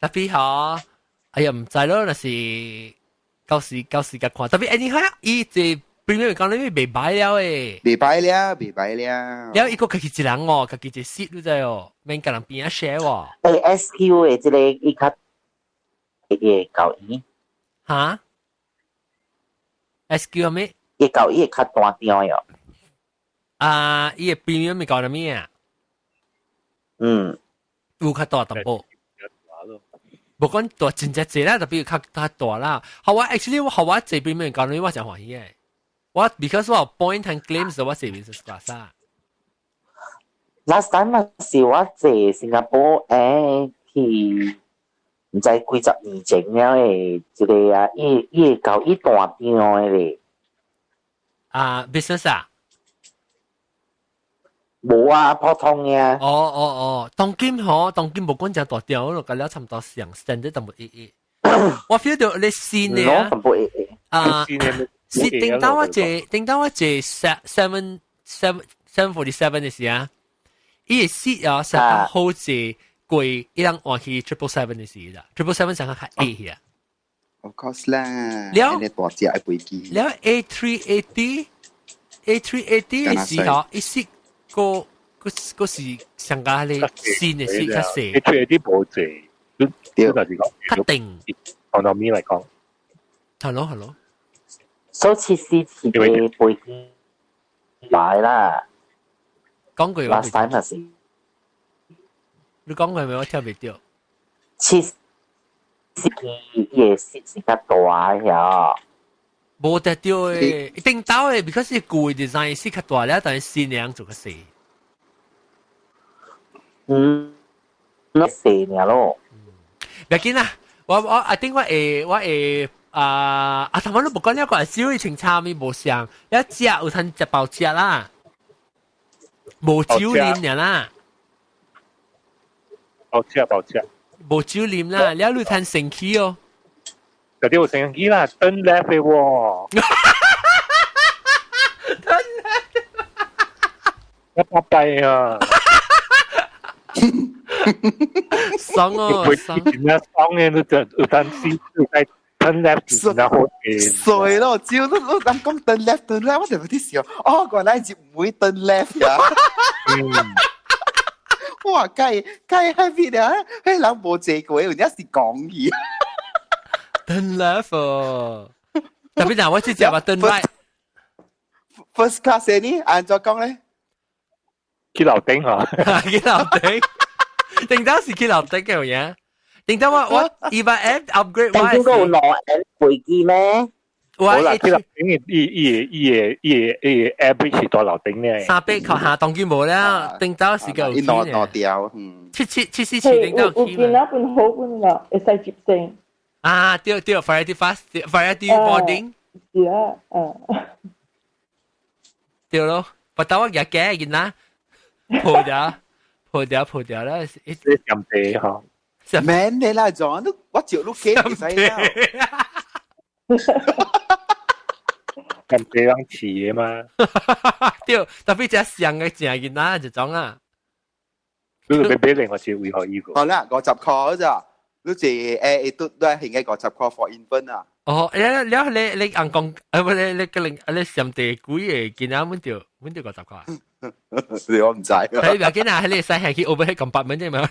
特別嗬，哎呀唔知咯，那是舊時嘅看，特別誒你睇下，伊隻 premium 講你未擺了誒，未擺了。了一個家己一人哦，家己一 seat 都知哦，免甲人邊啊 share 喎。SQ 嘅即個伊較嘅交椅，嚇 ？SQ 咩？伊交椅較大張喲。啊，伊個 premium 咪講得咩啊？有較大淡薄。無講大真正濟啦，特別較大啦。好啊 ，actually 我這邊面講你我真歡喜嘅。我 because 我有 point and claims 我這邊是 class 啊。last time 啊，是我坐新加坡去唔知幾十年前了誒，一個啊，伊交椅大張誒咧。啊 ，business 啊？冇啊，普通嘅。當今無講正大條，我覺得差唔多上 standard 都冇1。我 feel 到你線嘅啊，是定到我這747嘅時啊，伊個 seat 啊，成日好似貴，一人換去777嘅時啦，777成日係 A 嘅。Of course 啦，了你大隻嘅飛機。了 A380 嘅時候，一 seat 個是上加你線嘅 seat 較細。你出啲保值，都就是講，較定。按照面嚟講，係咯。所以設施設嘅背景擺啦。講句話。last time 係是。你講句咪我聽唔到。設施嘅設施較大呀。冇得掉誒，定到誒 ，because 係舊 design 是較大咧，但係線量做較細。那細嘅咯。唔要緊啦，我 I think 我會頭先都冇講呢個係少情差咪冇上，一隻有攤隻爆隻啦，冇酒啉嘅啦。爆隻。冇酒啉啦，你有攤成氣哦。嗰啲有成機啦，登 left 嘅喎。登 left。一百倍啊！爽哦，爽！人家爽嘅都就有單時就在登 left，然後衰咯，只要都人講登 left，我就有啲笑。哦，原來是唔會登 left 呀。哇，計 happy 啊！迄人無坐過，人家是講嘢。登 left 哦，特別嗱，我只只話登 right。First class 呢？按怎講咧？去樓頂嗬，去樓頂，定當時去樓頂嘅嘢，定當我 even upgrade 當邊個有攞飛機咩？好啦，去樓頂伊 average 到樓頂咧。三百靠下當機冇啦，定當時嘅一攞掉，七四係定到有見到本好本啦，會使接聲。啊，對 variety boarding，係啊，對咯，不過我日嘅見啦，破掉啦，即係咁地嗬。man 你啦，John，我照碌機唔使啦。咁地當似嘅嘛，對，特別只上嘅正見啦，就講啊，你俾另外少會學依個。好啦，50塊咋？你誒都係應該50塊 for infant 啊。哦，你硬講，你個另你上地估嘢見啊，滿條50塊。你我唔知。睇唔見啊，你使係去 overhead compartment 啫嘛。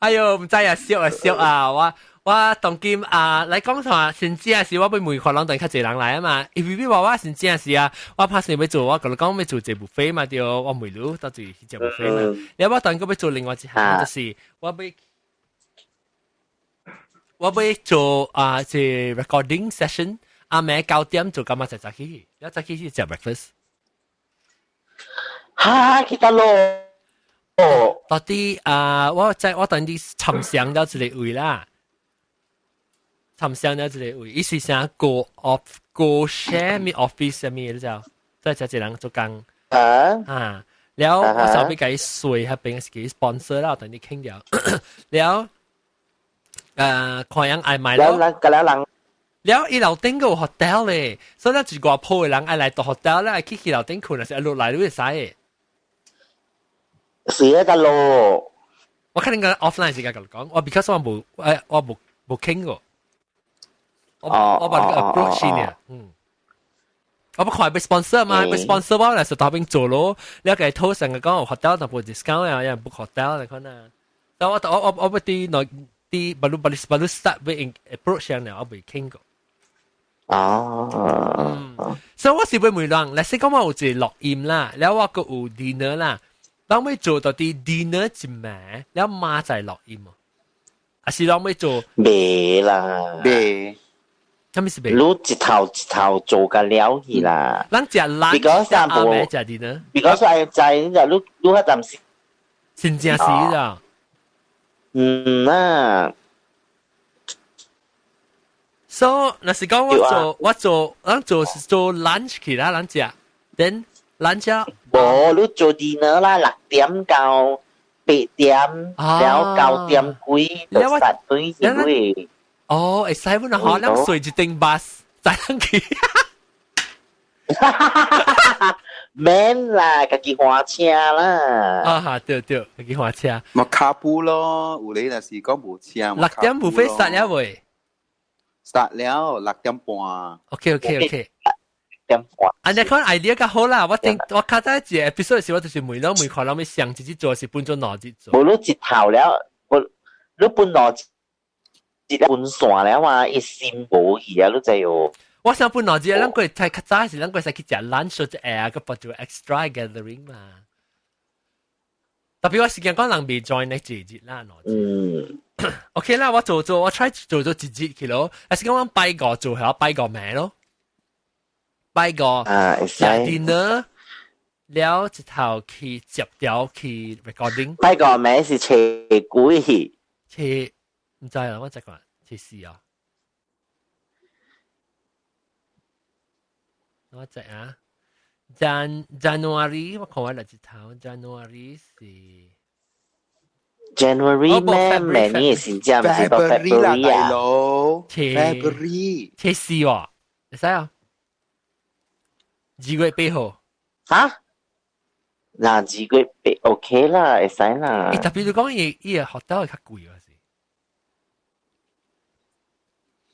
哎呦，唔知啊，笑啊，我當今啊，你講話先知啊，是我俾每個人等較濟人來啊嘛。APP 話我先知啊是啊，我拍算要做，我同你講要做這部飛嘛，對，我未รู้到最這部飛嘛。你我等佢要做另外一項，就是我要做這 recording session，阿妹9點做咁啊，就早起去食 breakfast。嚇，kita咯。到底我等啲尋上咗一個位啦。尋上咗一個位，意思想go share 咩 office 咩你知道？即係一人做工啊，แล้ว我就俾佢稅喺邊嘅 sponsor 啦，我等你傾咗，แล้ว看樣愛買咯。แล้วอี樓頂個 hotel 咧，所以咧住個鋪嘅人愛嚟到 hotel 咧，去樓頂困啊，成日落嚟都會使嘅。是啊，㗎咯。我肯定個 offline 時間同你講，我 because 我冇傾過。我把那個 approach 呢，我不看被 sponsor 嘛，被 sponsor 我嚟就當邊做咯。你一個偷成個講 hotel 就冇 discount 啊，有人 book hotel 嚟講啊。但我不啲內啲baru start 被 approach 呢，我未傾過。所以我是會每人，你先講我有做錄音啦，แล้ว我個有 dinner 啦，當我做到啲 dinner 一晚，แล้ว馬仔錄音啊，還是當我做未啦，未。咁是未？你一頭做個了去啦。咱食 lunch 食阿妹食 dinner。because 我知你就你嗰陣時。先正是咋？啊。So 那是講咱做 lunch 去啦，咱食，then lunch 冇，你做 dinner 啦，6點到8點，แล้ว9點幾就實對對。哦，會使本啊，可能睡一頂 bus 再能去。免啦，家己花車啦。啊，對，家己花車。咪卡布咯，有你那是講無車。6點無非實了未？實了6點半。OK。點半。啊，你講 idea 較好啦，我較早一個 episode 時，我就是每看人咪想自己做是搬咗腦子做。無你一頭了，你搬腦子。一半線了嘛，一心無去啊！你知哦。我想搬腦子，咱過太較早時，咱過使去食 lunch 或者個幫做 extra gathering 嘛。特別我時間講人未 join 呢節節啦，腦子。OK 啦，我我 try 做一節去咯。還是講我拜個做下拜個名咯，拜個食 dinner，了一頭去接掉去 recording。拜個名是斜鬼。唔知啊，我再講去試啊。我知啊，January 我看我嚟一頭 January 是 January 咩？明年先至唔是到 February 啊。February 去試喎，你使啊？2月8號。嚇？嗱2月8 OK 啦，會使啦。特別你講伊個學校係較貴啊。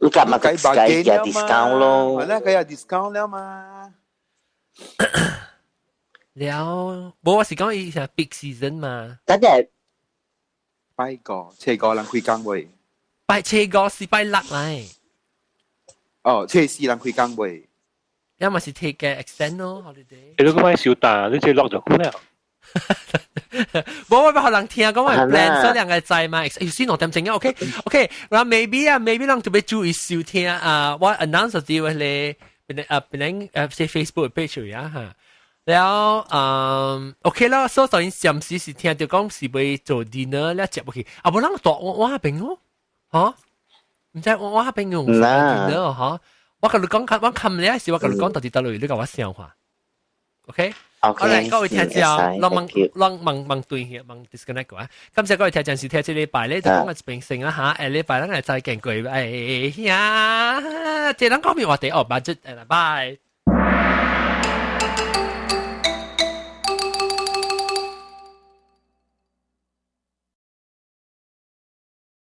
你夾咪計嘅 discount 咯，係啦，佢有 discount 了嘛。了，冇我是講伊係 big season 嘛。等陣拜個，車個人開工未？拜車個是拜6嚟。哦，車4人開工未？要麼是 take 嘅 extend 咯 holiday。你都咁樣少打，你只落咗股了。冇可能聽講係 plan 所兩個字嘛，先我點整嘅 OK，然後 maybe 讓特別注意少聽啊，我 announce 咗啲咧，變即 Facebook page 啊嚇，然後OK 啦，所以當然暫時是聽到講是會做 dinner 咧接落去，啊冇人度我下邊咯，嚇，唔知我下邊用 dinner 嚇，我同你講我琴日時我同你講到底得嚟，你講我想話 ，OK。好嚟，各位聽眾，問對嘢，問 disconnect 嘅話，今次各位聽眾是聽這禮拜咧，就講個平成啦嚇，禮拜咱嚟再見各位，呀，這兩個面話題哦，budget，拜拜。